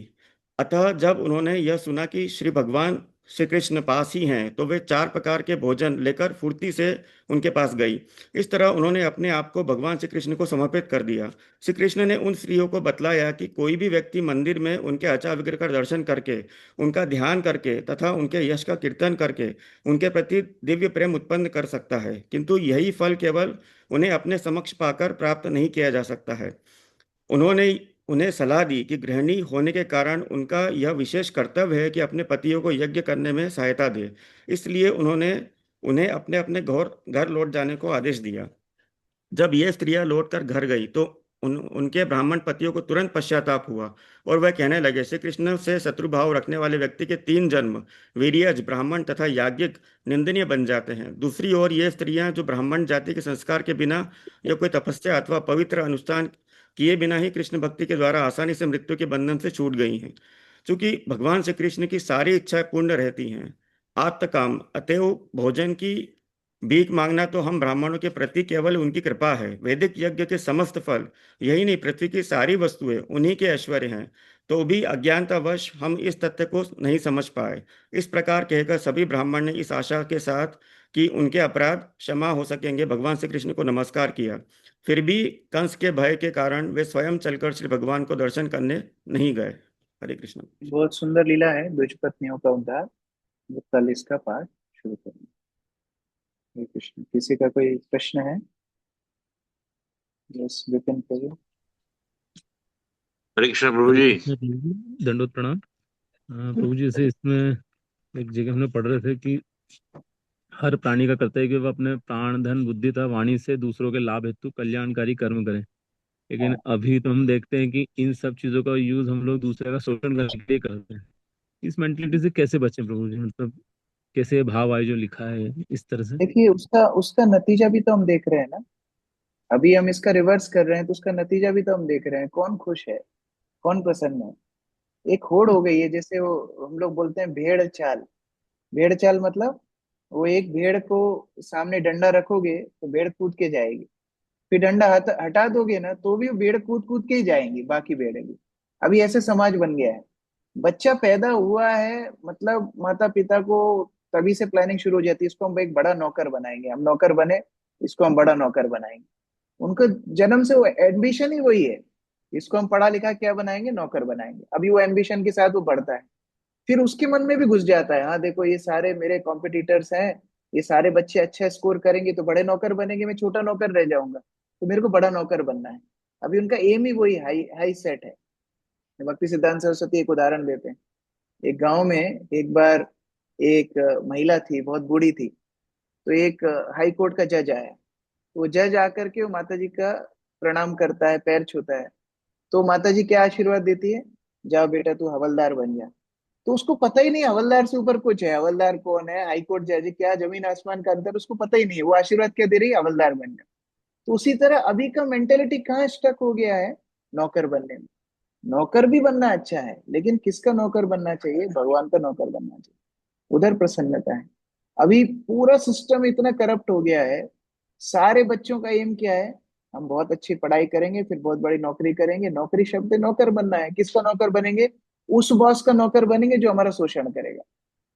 अतः जब उन्होंने यह सुना कि श्री भगवान श्री कृष्ण पास ही हैं तो वे 4 प्रकार के भोजन लेकर फुर्ती से उनके पास गई। इस तरह उन्होंने अपने आप को भगवान श्री कृष्ण को समर्पित कर दिया। श्री कृष्ण ने उन स्त्रियों को बतलाया कि कोई भी व्यक्ति मंदिर में उनके आचार विग्रह का दर्शन करके, उनका ध्यान करके तथा उनके यश का कीर्तन करके उनके प्रति दिव्य प्रेम उत्पन्न कर सकता है, किंतु यही फल केवल उन्हें अपने समक्ष पाकर प्राप्त नहीं किया जा सकता है। उन्होंने उन्हें सलाह दी कि गृहिणी होने के कारण उनका यह विशेष कर्तव्य है कि अपने पतियों को यज्ञ करने में सहायता दे। इसलिए उन्होंने उन्हें अपने अपने घर लौट जाने को आदेश दिया। जब ये स्त्रियां लौटकर घर गई तो उनके ब्राह्मण पतियों को तुरंत पश्चाताप हुआ और वह कहने लगे, श्री कृष्ण से शत्रुभाव रखने वाले व्यक्ति के 3 जन्म वीर्यज, ब्राह्मण तथा याज्ञिक निंदनीय बन जाते हैं। दूसरी ओर ये स्त्रियां जो ब्राह्मण जाति के संस्कार के बिना या कोई तपस्या अथवा पवित्र अनुष्ठान किए बिना ही कृष्ण भक्ति के द्वारा आसानी से मृत्यु के बंधन से छूट गई हैं। चूंकि भगवान श्री कृष्ण की सारी इच्छाएं पूर्ण रहती हैं, आत्मकाम, अतएव भोजन की भीख मांगना तो हम ब्राह्मणों के प्रति केवल उनकी कृपा है। वैदिक यज्ञ के समस्त फल, यही नहीं पृथ्वी की सारी वस्तुएं उन्हीं के ऐश्वर्य हैं, तो भी अज्ञानतावश हम इस तथ्य को नहीं समझ पाए। इस प्रकार कहकर सभी ब्राह्मण ने इस आशा के साथ कि उनके अपराध क्षमा हो सकेंगे भगवान श्री कृष्ण को नमस्कार किया। फिर भी कंस के भय के कारण वे स्वयं चलकर श्री भगवान को दर्शन करने नहीं गए। हरे कृष्ण। बहुत सुंदर लीला है द्विज पत्नियों का उद्धार। वो कल इसका पाठ शुरू करेंगे। हरे कृष्ण। किसी का कोई प्रश्न है? यस, विपिन प्रभु। हरे कृष्ण प्रभु जी। दंडोत प्रणाम। प्रभु जी, से इसमें एक जगह हमने पढ़ रहे थे कि हर प्राणी का कर्तव्य है कि वह अपने प्राण, धन, बुद्धि तथा वाणी से दूसरों के लाभ हेतु कल्याणकारी कर्म करें। लेकिन अभी तो हम देखते हैं कि इन सब चीजों का यूज हम लोग दूसरे का शोषण करने के लिए करते हैं। इस मेंटलिटी से कैसे बचें प्रभु जी? मतलब कैसे भाव आए जो लिखा है इस तरह से? देखिए, उसका उसका नतीजा भी तो हम देख रहे हैं ना। अभी हम इसका रिवर्स कर रहे हैं तो उसका नतीजा भी तो हम देख रहे हैं। कौन खुश है, कौन प्रसन्न है? एक होड़ हो गई है। जैसे वो हम लोग बोलते हैं भेड़ चाल। भेड़ चाल मतलब वो एक भेड़ को सामने डंडा रखोगे तो भेड़ कूद के जाएगी, फिर डंडा हटा दोगे ना तो भी वो भेड़ कूद कूद के ही जाएंगी, बाकी भेड़ें भी। अभी ऐसे समाज बन गया है। बच्चा पैदा हुआ है मतलब माता पिता को तभी से प्लानिंग शुरू हो जाती है, इसको हम एक बड़ा नौकर बनाएंगे, हम नौकर बने, इसको हम बड़ा नौकर बनाएंगे। उनको जन्म से वो एम्बिशन ही वही है, इसको हम पढ़ा लिखा क्या बनाएंगे, नौकर बनाएंगे। अभी वो एम्बिशन के साथ वो बढ़ता है, फिर उसके मन में भी घुस जाता है, हाँ देखो ये सारे मेरे कॉम्पिटिटर्स हैं, ये सारे बच्चे अच्छा स्कोर करेंगे तो बड़े नौकर बनेंगे, मैं छोटा नौकर रह जाऊंगा, तो मेरे को बड़ा नौकर बनना है। अभी उनका एम ही वही हाई हाई सेट है। भक्ति सिद्धांत सरस्वती एक उदाहरण देते हैं। एक गांव में एक बार एक महिला थी, बहुत बूढ़ी थी। तो एक हाई कोर्ट का जज आया, तो वो जज आकर के वो माता जी का प्रणाम करता है, पैर छूता है। तो माता जी क्या आशीर्वाद देती है, जाओ बेटा तू हवलदार बन जा। तो उसको पता ही नहीं हवलदार से ऊपर कुछ है, हवलदार कौन है, हाई कोर्ट जज क्या, जमीन आसमान का अंतर, उसको पता ही नहीं है। वो आशीर्वाद क्या दे रही है, हवलदार बन जा। तो उसी तरह अभी का मेंटेलिटी कहाँ स्टक हो गया है, नौकर बनने में। नौकर भी बनना अच्छा है, लेकिन किसका नौकर बनना चाहिए, भगवान का नौकर बनना चाहिए, उधर प्रसन्नता है। अभी पूरा सिस्टम इतना करप्ट हो गया है। सारे बच्चों का एम क्या है? हम बहुत अच्छी पढ़ाई करेंगे, फिर बहुत बड़ी नौकरी करेंगे। नौकरी शब्द है, नौकर बनना है। किसका नौकर बनेंगे? उस बॉस का नौकर बनेंगे जो हमारा शोषण करेगा।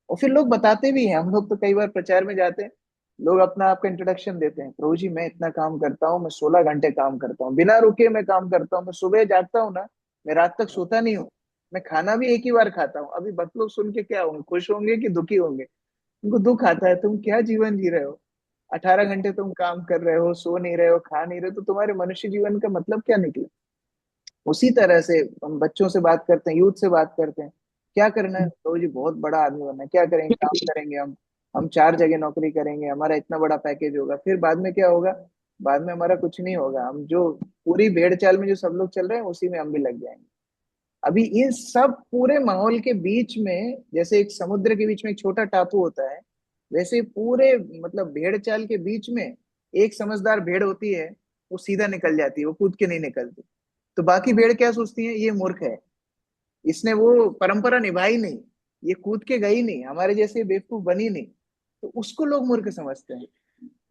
और फिर लोग बताते भी हैं, हम लोग तो कई बार प्रचार में जाते हैं, लोग अपना आपका इंट्रोडक्शन देते हैं, प्रभु जी मैं इतना काम करता हूँ, मैं 16 घंटे काम करता हूँ, बिना रुके मैं काम करता हूँ, मैं सुबह जागता हूँ ना, मैं रात तक सोता नहीं हूँ, मैं खाना भी एक ही बार खाता हूँ। अभी भक्त लोग सुन के क्या होंगे, खुश होंगे कि दुखी होंगे? उनको दुख आता है, तुम क्या जीवन जी रहे हो? 18 घंटे तुम काम कर रहे हो, सो नहीं रहे हो, खा नहीं रहे हो, तो तुम्हारे मनुष्य जीवन का मतलब क्या निकला? उसी तरह से हम बच्चों से बात करते हैं, यूथ से बात करते हैं, क्या करना है तो जी बहुत बड़ा आदमी बनना है, क्या करेंगे? काम करेंगे हम 4 जगह नौकरी करेंगे, हमारा इतना बड़ा पैकेज होगा। फिर बाद में क्या होगा? बाद में हमारा कुछ नहीं होगा। हम जो पूरी भेड़ चाल में जो सब लोग चल रहे हैं उसी में हम भी लग जाएंगे। अभी इन सब पूरे माहौल के बीच में, जैसे एक समुद्र के बीच में एक छोटा टापू होता है, वैसे पूरे मतलब भेड़ चाल के बीच में एक समझदार भेड़ होती है, वो सीधा निकल जाती है, वो कूद के नहीं निकलती। तो बाकी भेड़ क्या सोचती है? ये मूर्ख है, इसने वो परंपरा निभाई नहीं, ये कूद के गई नहीं, हमारे जैसे बेवकूफ बनी नहीं। तो उसको लोग मूर्ख समझते हैं।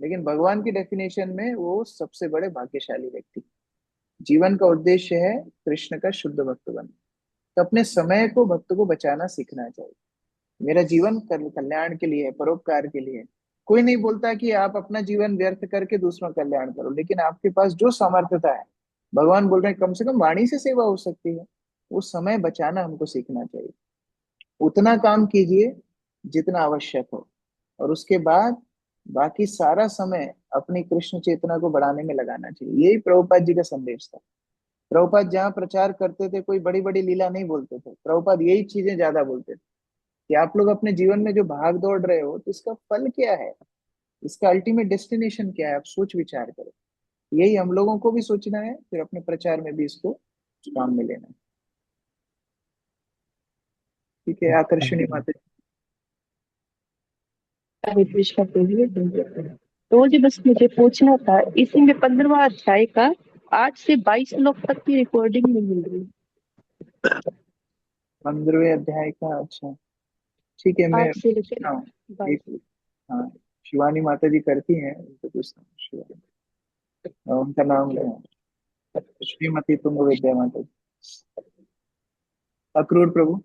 लेकिन भगवान की डेफिनेशन में वो सबसे बड़े भाग्यशाली व्यक्ति। जीवन का उद्देश्य है कृष्ण का शुद्ध भक्त बनना। तो अपने समय को भक्त को बचाना सीखना चाहिए। मेरा जीवन कल्याण के लिए है, परोपकार के लिए है। कोई नहीं बोलता कि आप अपना जीवन व्यर्थ करके दूसरों का कल्याण करो, लेकिन आपके पास जो सामर्थ्यता है, भगवान बोल रहे हैं कम से कम वाणी से सेवा हो सकती है, वो समय बचाना हमको सीखना चाहिए। उतना काम कीजिए जितना आवश्यक हो, और उसके बाद बाकी सारा समय अपनी कृष्ण चेतना को बढ़ाने में लगाना चाहिए। यही प्रभुपाद जी का संदेश था। प्रभुपाद जहाँ प्रचार करते थे, कोई बड़ी बड़ी लीला नहीं बोलते थे, प्रभुपाद यही चीजें ज्यादा बोलते थे कि आप लोग अपने जीवन में जो भाग दौड़ रहे हो, तो इसका फल क्या है, इसका अल्टीमेट डेस्टिनेशन क्या है, आप सोच विचार करो। यही हम लोगों को भी सोचना है, फिर अपने प्रचार में भी इसको काम में लेना है। ठीक है, आकर्षणीय बातें। हरे कृष्ण बोलिए। तो जी बस मुझे पूछना था, इसी में 15वां अध्याय का 8 से 22 श्लोक तक की रिकॉर्डिंग नहीं मिल रही। 15वें अध्याय का? अच्छा ठीक है, मैं 8 से लेकर पूछता हूँ। 22। हाँ, शिवानी माता जी करती हैं, उनसे पूछता हूँ। उनका नाम है श्रीमती तुंग विद्या माता जी। अक्रूर प्रभु।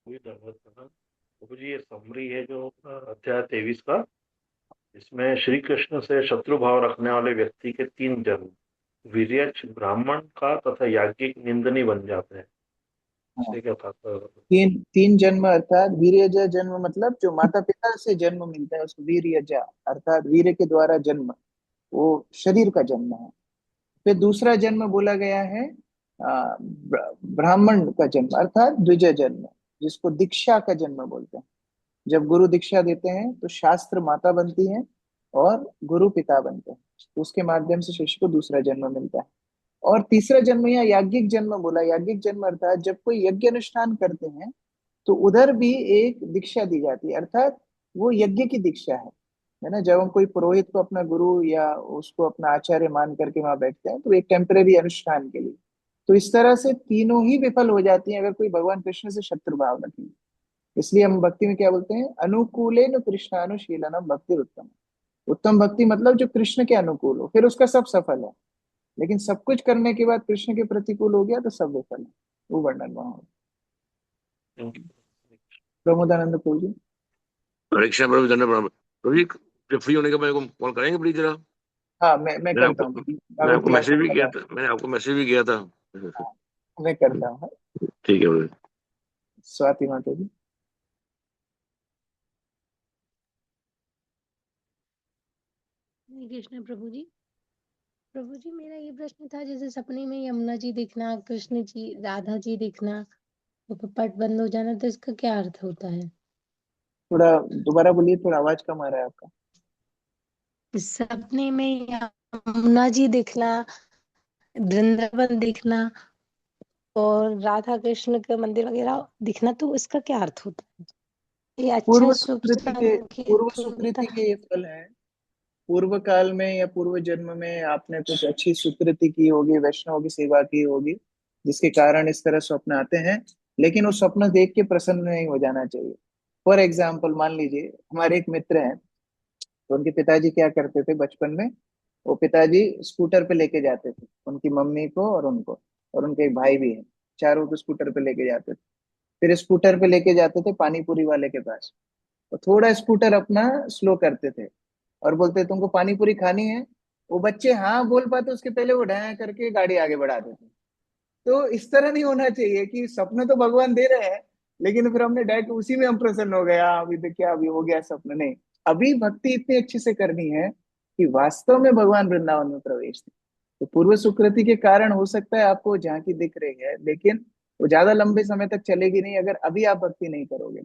प्रभु जी, ये समरी है जो अध्याय 23 का, इसमें श्री कृष्ण से शत्रु भाव रखने वाले व्यक्ति के 3 जन्म, वीर्यज ब्राह्मण का तथा याज्ञिक निंदनीय बन जाते हैं। हाँ, इससे क्या था? तीन तीन जन्म अर्थात वीर्यजा जन्म, मतलब जो माता पिता से जन्म मिलता है उसको वीर्यजा, अर्थात वीर्य के द्वारा जन्म, वो शरीर का जन्म है। फिर दूसरा जन्म बोला गया है ब्राह्मण का जन्म, अर्थात द्विज जन्म, जिसको दीक्षा का जन्म बोलते हैं। जब गुरु दीक्षा देते हैं तो शास्त्र माता बनती है और गुरु पिता बनते हैं, तो उसके माध्यम से शिष्य को दूसरा जन्म मिलता है। और तीसरा जन्म या याज्ञिक जन्म बोला, याज्ञिक जन्म अर्थात जब कोई यज्ञ अनुष्ठान करते हैं तो उधर भी एक दीक्षा दी जाती है, अर्थात वो यज्ञ की दीक्षा है ना। जब हम कोई पुरोहित को अपना गुरु या उसको अपना आचार्य मान करके वहां बैठते हैं, तो एक टेम्परेरी अनुष्ठान के लिए। तो इस तरह से तीनों ही विफल हो जाती हैं अगर कोई भगवान कृष्ण से शत्रु भाव रखेंगे। इसलिए हम भक्ति में क्या बोलते हैं? अनुकूले न कृष्णानुशीलनम भक्ति उत्तम। उत्तम भक्ति मतलब जो कृष्ण के अनुकूल हो, फिर उसका सब सफल है। लेकिन सब कुछ करने के बाद कृष्ण के प्रतिकूल हो गया तो सब विफल है। वो वर्णन वहां हो। प्रमोदानंद प्रभु जी। हरे कृष्ण प्रभु, धन्यवाद प्रभु। प्रभु जी, जब फ्री होने का मेरे को कॉल करेंगे प्लीज जरा। हाँ, मैं करता हूँ। मैं आपको मैसेज भी किया था, मैंने आपको मैसेज भी किया था। मैं करता हूँ। ठीक है प्रभु। स्वाति माता जी। हरे कृष्ण प्रभु जी। प्रभु जी, मेरा ये प्रश्न था, जैसे सपने में यमुना जी दिखना, कृष्ण जी, राधा जी दिखना, तो पट बंद हो जाना, तो इसका क्या अर्थ होता है? थोड़ा दोबारा बोलिए, थोड़ा आवाज कम आ रहा है आपका। सपने में यमुना जी दिखना, वृंदावन दिखना और राधा कृष्ण का मंदिर वगैरह दिखना, तो इसका क्या अर्थ होता है? ये अच्छा शुभ पूर्व संकेत होता सुकृति है? के ये फल है। पूर्व काल में या पूर्व जन्म में आपने कुछ अच्छी सुकृति की होगी, वैष्णव की सेवा की होगी, जिसके कारण इस तरह स्वप्न आते हैं। लेकिन उस स्वप्न देख के प्रसन्न नहीं हो जाना चाहिए। फॉर एग्जाम्पल मान लीजिए हमारे एक मित्र हैं, तो उनके पिताजी क्या करते थे बचपन में, वो पिताजी स्कूटर पे लेके जाते थे उनकी मम्मी को और उनको, और उनके एक भाई भी है, चारों को स्कूटर पे लेके जाते थे। फिर स्कूटर पे लेके जाते थे पानी पूरी वाले के पास, तो थोड़ा स्कूटर अपना स्लो करते थे और बोलते तुमको पानी पूरी खानी है। वो बच्चे हाँ बोल पाते उसके पहले वो ढाया करके गाड़ी आगे बढ़ा देते। तो इस तरह नहीं होना चाहिए कि सपने तो भगवान दे रहे हैं, लेकिन फिर हमने डायरेक्ट उसी में हम प्रसन्न हो गया, अभी तो क्या अभी हो गया सपना, नहीं। अभी भक्ति इतनी अच्छे से करनी है कि वास्तव में भगवान वृंदावन में प्रवेश दे। तो पूर्व सुकृति के कारण हो सकता है आपको झांकी दिख रही है, लेकिन वो ज्यादा लंबे समय तक चलेगी नहीं अगर अभी आप भक्ति नहीं करोगे।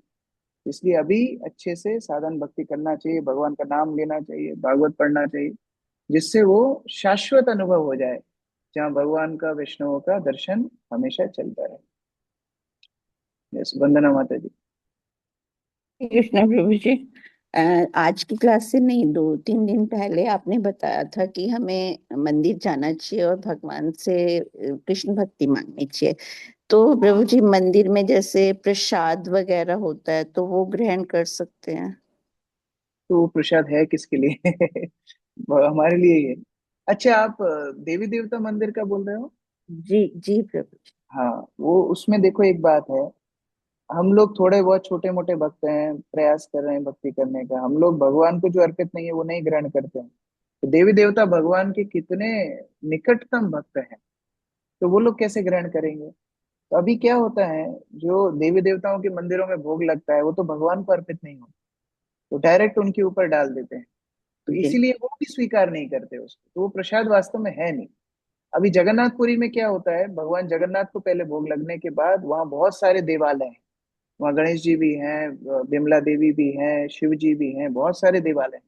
इसलिए अभी अच्छे से साधन भक्ति करना चाहिए, भगवान का नाम लेना चाहिए, भागवत पढ़ना चाहिए, जिससे वो शाश्वत अनुभव हो जाए, जहाँ भगवान का वैष्णवों का दर्शन हमेशा चलता रहे। यस, वंदना माता जी। हरे कृष्णा प्रभु जी। आज की क्लास से नहीं, 2-3 दिन पहले आपने बताया था कि हमें मंदिर जाना चाहिए और भगवान से कृष्ण भक्ति मांगनी चाहिए। तो प्रभु जी मंदिर में जैसे प्रसाद वगैरह होता है तो वो ग्रहण कर सकते हैं? तो वो प्रसाद है किसके लिए? वो हमारे लिए ही है। अच्छा, आप देवी देवता मंदिर का बोल रहे हो? जी जी प्रभु जी। हाँ, वो उसमें देखो एक बात है, हम लोग थोड़े बहुत छोटे मोटे भक्त हैं, प्रयास कर रहे हैं भक्ति करने का, हम लोग भगवान को जो अर्पित नहीं है वो नहीं ग्रहण करते हैं। तो देवी देवता भगवान के कितने निकटतम भक्त हैं, तो वो लोग कैसे ग्रहण करेंगे? तो अभी क्या होता है, जो देवी देवताओं के मंदिरों में भोग लगता है वो तो भगवान को अर्पित नहीं होता, तो डायरेक्ट उनके ऊपर डाल देते हैं। तो इसीलिए वो भी स्वीकार नहीं करते उसको, तो वो प्रसाद वास्तव में है नहीं। अभी जगन्नाथपुरी में क्या होता है, भगवान जगन्नाथ को पहले भोग लगने के बाद वहाँ बहुत सारे देवालय हैं, वहाँ गणेश जी भी हैं, विमला देवी भी हैं, शिव जी भी हैं, बहुत सारे देवालय हैं।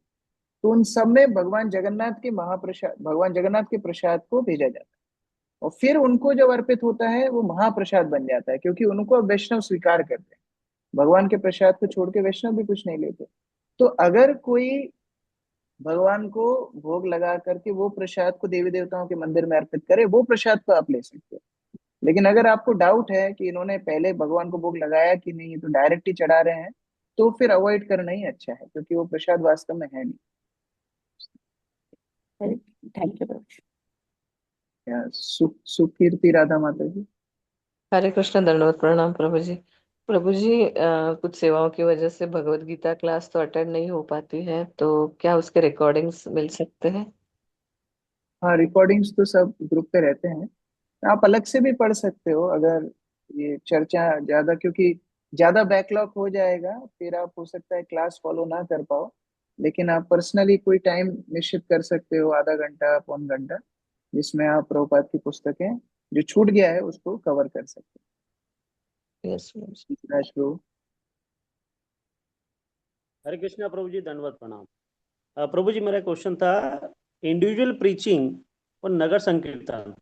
तो उन सब में भगवान जगन्नाथ के महाप्रसाद, भगवान जगन्नाथ के प्रसाद को भेजा जाता है, और फिर उनको जब अर्पित होता है वो महाप्रसाद बन जाता है, क्योंकि उनको अब वैष्णव स्वीकार करते हैं। भगवान के प्रसाद को छोड़ के वैष्णव भी कुछ नहीं लेते। तो अगर कोई भगवान को भोग लगा करके वो प्रसाद को देवी देवताओं के मंदिर में अर्पित करे, वो प्रसाद को आप ले सकते हो। लेकिन अगर आपको डाउट है कि इन्होंने पहले भगवान को भोग लगाया कि नहीं, तो डायरेक्ट ही चढ़ा रहे हैं, तो फिर अवॉइड करना ही अच्छा है, क्योंकि वो प्रसाद वास्तव में है नहीं। थैंक यू प्रभु जी। सुकीर्ति राधा माता जी। हरे कृष्ण, दंडवत प्रणाम प्रभु जी। प्रभु जी, कुछ सेवाओं की वजह से भगवत गीता क्लास तो अटेंड नहीं हो पाती है, तो क्या उसके रिकॉर्डिंग्स मिल सकते हैं? हाँ, रिकॉर्डिंग्स तो सब ग्रुप पे रहते हैं, आप अलग से भी पढ़ सकते हो अगर ये चर्चा ज्यादा, क्योंकि ज्यादा बैकलॉग हो जाएगा फिर आप हो सकता है क्लास फॉलो ना कर पाओ। लेकिन आप पर्सनली कोई टाइम निश्चित कर सकते हो, आधा घंटा पौन घंटा, जिसमें आप प्रभुपाद की पुस्तकें जो छूट गया है उसको कवर कर सकते यस हो। राज प्रभु। हरे कृष्णा प्रभु जी, दंडवत प्रणाम। प्रभु जी, मेरा क्वेश्चन था, इंडिविजुअल प्रीचिंग और नगर संकीर्तन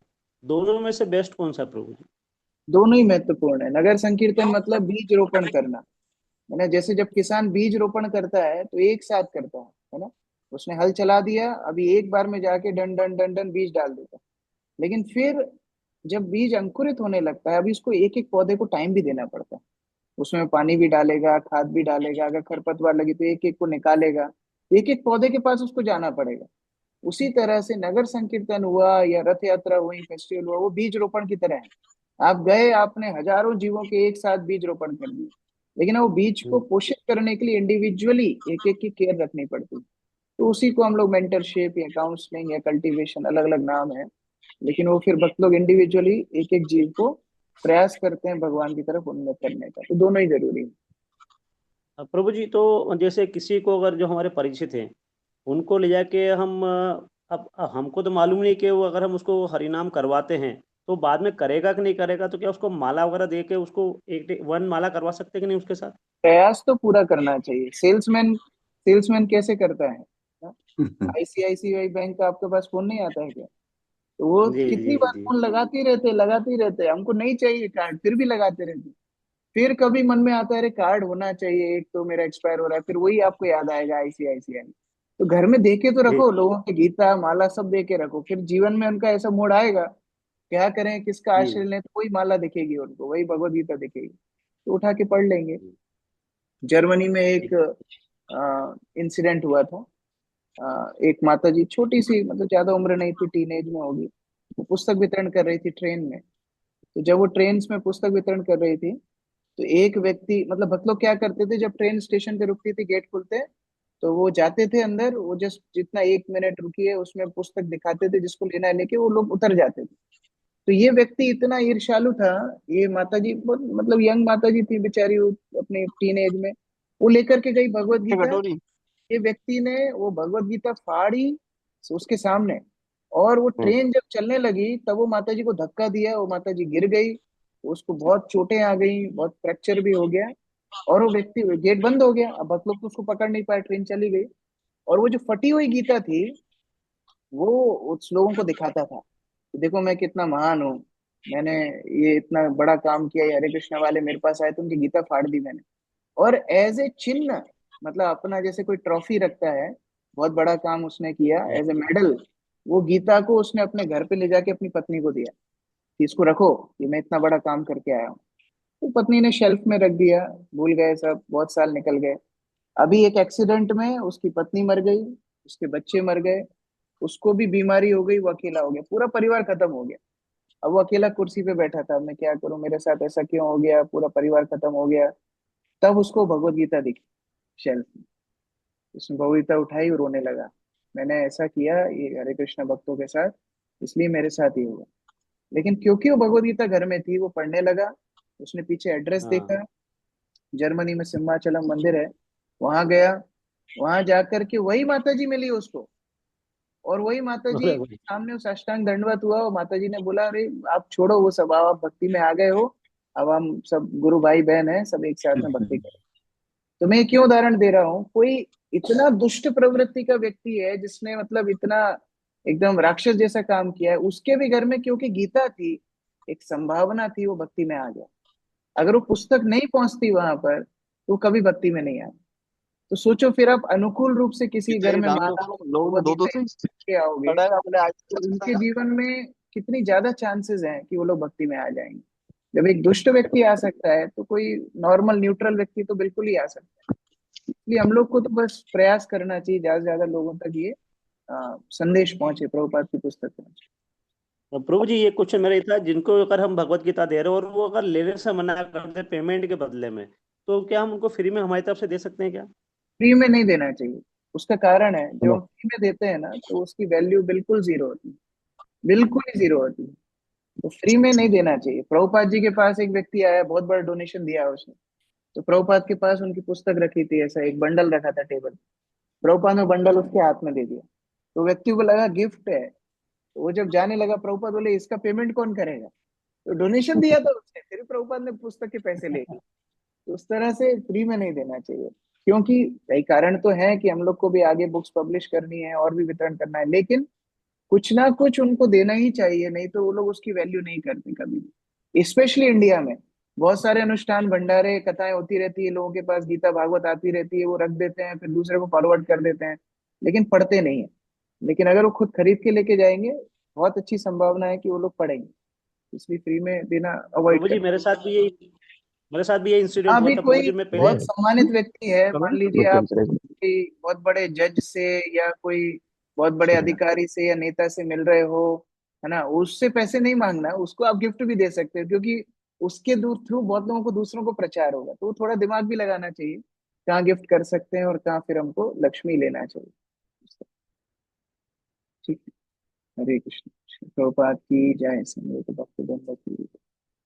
दोनों में से बेस्ट कौन सा है प्रभु जी? दोनों ही महत्वपूर्ण है। नगर संकीर्तन मतलब बीज रोपण करना है ना, जैसे जब किसान बीज रोपण करता है तो एक साथ करता है ना, उसने हल चला दिया, अभी एक बार में जाके डन डन डन डन बीज डाल देता है। लेकिन फिर जब बीज अंकुरित होने लगता है, अभी उसको एक एक पौधे को टाइम भी देना पड़ता है, उसमें पानी भी डालेगा, खाद भी डालेगा, अगर खरपतवार लगी तो एक एक को निकालेगा, एक एक पौधे के पास उसको जाना पड़ेगा। उसी तरह से नगर संकीर्तन हुआ या रथ यात्रा हुई, फेस्टिवल हुआ, वो बीज रोपण की तरह है। आप गए, आपने हजारों जीवों के एक साथ बीज रोपण कर दिए, लेकिन वो बीज को पोषित करने के लिए इंडिविजुअली एक एक की केयर रखनी पड़ती है। तो उसी को हम लोग मेंटरशिप या काउंसलिंग या कल्टीवेशन, अलग अलग नाम है, लेकिन वो फिर भक्त लोग इंडिविजुअली एक एक जीव को प्रयास करते हैं भगवान की तरफ उन्नत करने का। तो दोनों ही जरूरी है। प्रभु जी, तो जैसे किसी को अगर जो हमारे परिचित हैं उनको ले जाके हम, अब हमको तो मालूम नहीं कि वो अगर हम उसको हरिनाम करवाते हैं तो बाद में करेगा कि नहीं करेगा, तो क्या उसको माला वगैरह दे के उसको एक वन माला करवा सकते हैं कि नहीं उसके साथ? प्रयास तो पूरा करना चाहिए। सेल्समैन सेल्समैन कैसे करता है? आईसीआईसीआई बैंक का आपके पास फोन नहीं आता है क्या? तो वो जी कितनी जी बार जी। फोन लगाते ही रहते, हमको नहीं चाहिए कार्ड, फिर भी लगाते रहते। फिर कभी मन में आता है अरे कार्ड होना चाहिए, एक तो मेरा एक्सपायर हो रहा है, फिर वही आपको याद आएगा आईसीआईसीआई। तो घर में देके तो जी रखो, लोगों के गीता माला सब दे के रखो, फिर जीवन में उनका ऐसा मोड़ आएगा क्या करें, किसका जी आश्रय लें, तो वही माला दिखेगी उनको, वही भगवत गीता दिखेगी, तो उठा के पढ़ लेंगे। जर्मनी में एक इंसिडेंट हुआ था। एक माता जी छोटी सी, मतलब ज्यादा उम्र नहीं थी, टीनेज में होगी, वो पुस्तक वितरण कर रही थी ट्रेन में। तो जब वो ट्रेन में पुस्तक वितरण कर रही थी, तो एक व्यक्ति, मतलब भक्त लोग क्या करते थे, जब ट्रेन स्टेशन पे रुकती थी, गेट खुलते, तो वो जाते थे अंदर, वो जस्ट जितना 1 मिनट रुकी है उसमें पुस्तक दिखाते थे, जिसको लेना है लेके वो लोग उतर जाते थे। तो ये व्यक्ति इतना ईर्ष्यालु था, ये माता जी बहुत, मतलब यंग माता जी थी बेचारी, वो अपने टीन एज में, वो लेकर के गई भगवत गीता। ये व्यक्ति ने वो भगवत गीता फाड़ी उसके सामने, और वो ट्रेन जब चलने लगी तब वो माता जी को धक्का दिया, वो माता जी गिर गई, उसको बहुत चोटें आ गई, बहुत फ्रैक्चर भी हो गया, और वो व्यक्ति, गेट बंद हो गया, अब भक्त लोग तो उसको पकड़ नहीं पाए, ट्रेन चली गई। और वो जो फटी हुई गीता थी, वो उस लोगों को दिखाता था कि देखो मैं कितना महान हूँ, मैंने ये इतना बड़ा काम किया, ये हरे कृष्ण वाले मेरे पास आए तो उनकी गीता फाड़ दी मैंने। और एज ए चिन्ह, मतलब अपना जैसे कोई ट्रॉफी रखता है, बहुत बड़ा काम उसने किया, एज ए मेडल, वो गीता को उसने अपने घर पे ले जाके अपनी पत्नी को दिया कि इसको रखो, कि मैं इतना बड़ा काम करके आया हूँ। तो पत्नी ने शेल्फ में रख दिया, भूल गए सब, बहुत साल निकल गए। अभी एक एक्सीडेंट में उसकी पत्नी मर गई, उसके बच्चे मर गए, उसको भी बीमारी हो गई, वो अकेला हो गया, पूरा परिवार खत्म हो गया। अब वो अकेला कुर्सी पे बैठा था, मैं क्या करूं, मेरे साथ ऐसा क्यों हो गया, पूरा परिवार खत्म हो गया। तब उसको भगवत गीता दिखी शेल्फ में, उसने भगवत गीता उठाई और रोने लगा, मैंने ऐसा किया ये हरे कृष्ण भक्तों के साथ, इसलिए मेरे साथ ही हुआ। लेकिन क्योंकि वो भगवत गीता घर में थी, वो पढ़ने लगा, उसने पीछे एड्रेस हाँ। देखा, जर्मनी में सिम्हाचलम मंदिर है, वहां गया, वहां जाकर के वही माता जी मिली उसको, और वही माता जी अरे के भाई। सामने उस अष्टांग दंडवत हुआ, और माता जी ने बोला, अरे आप छोड़ो वो सब, आप भक्ति में आ गए हो, अब हम सब गुरु भाई बहन हैं, सब एक साथ में भक्ति करें। तो मैं क्यों उदाहरण दे रहा हूँ, कोई इतना दुष्ट प्रवृत्ति का व्यक्ति है, जिसने मतलब इतना एकदम राक्षस जैसा काम किया है, उसके भी घर में क्योंकि गीता थी, एक संभावना थी, वो भक्ति में आ गया। अगर वो पुस्तक नहीं पहुंचती वहां पर, तो कभी भक्ति में नहीं आया। तो सोचो फिर आप अनुकूल रूप से किसी घर में माला भगवत गीता के आओगे, तो उनके जीवन में कितनी ज्यादा चांसेस हैं कि वो लोग भक्ति में आ जाएंगे। जब एक दुष्ट व्यक्ति आ सकता है, तो कोई नॉर्मल न्यूट्रल व्यक्ति तो बिल्कुल ही आ सकता है। इसलिए हम लोग को तो बस प्रयास करना चाहिए, ज्यादा से ज्यादा लोगों तक ये संदेश पहुंचे, प्रभुपाद की पुस्तक पहुंचे। प्रभु जी, ये क्वेश्चन मेरा ये था, जिनको अगर हम भगवत गीता दे रहे हो और वो अगर लेने से मना करते हैं पेमेंट के बदले में, तो क्या हम उनको फ्री में हमारी तरफ से दे सकते हैं क्या? फ्री में नहीं देना चाहिए, उसका कारण है, जब हेलो। हम फ्री में देते हैं ना, तो उसकी वैल्यू बिल्कुल जीरो होती है, बिल्कुल ही जीरो होती है। तो फ्री में नहीं देना चाहिए। प्रभुपाद जी के पास एक व्यक्ति आया, बहुत बड़ा डोनेशन दिया उसने, तो प्रभुपाद के पास उनकी पुस्तक रखी थी, ऐसा एक बंडल रखा था टेबल, प्रभुपाद ने बंडल उसके हाथ में दे दिया, तो व्यक्ति को लगा गिफ्ट है, तो वो जब जाने लगा, प्रभुपाद बोले इसका पेमेंट कौन करेगा, तो डोनेशन दिया था उसने, फिर प्रभुपाद ने पुस्तक के पैसे ले लिए। तो उस तरह से फ्री में नहीं देना चाहिए, क्योंकि कई कारण तो है कि हम लोग को भी आगे बुक्स पब्लिश करनी है और भी वितरण करना है, लेकिन कुछ ना कुछ उनको देना ही चाहिए, नहीं तो वो लोग उसकी वैल्यू नहीं करते कभी भी। स्पेशली इंडिया में बहुत सारे अनुष्ठान भंडारे कथाएं होती रहती है, लोगों के पास गीता भागवत आती रहती है, वो रख देते हैं, फिर दूसरे को फॉरवर्ड कर देते हैं, लेकिन पढ़ते नहीं है। लेकिन अगर वो खुद खरीद के लेके जाएंगे, बहुत अच्छी संभावना है कि वो लोग पढ़ेंगे, इसलिए फ्री में देना अवॉइड प्रभु जी, करें। मेरे साथ भी ये इंसिडेंट हुआ अभी था प्रभु कोई जी। मैं पहले बहुत सम्मानित व्यक्ति है, मान लीजिए आप कमेंट। कोई बहुत बड़े जज से या कोई बहुत बड़े अधिकारी से या नेता से मिल रहे हो, है ना, उससे पैसे नहीं मांगना, उसको आप गिफ्ट भी दे सकते हो, क्योंकि उसके थ्रू बहुत लोगों को, दूसरों को प्रचार होगा, तो थोड़ा दिमाग भी लगाना चाहिए, कहाँ गिफ्ट कर सकते हैं और कहाँ फिर हमको लक्ष्मी लेना चाहिए। ठीक है। हरे कृष्ण। प्रभुपाद की जय। संगत भक्त की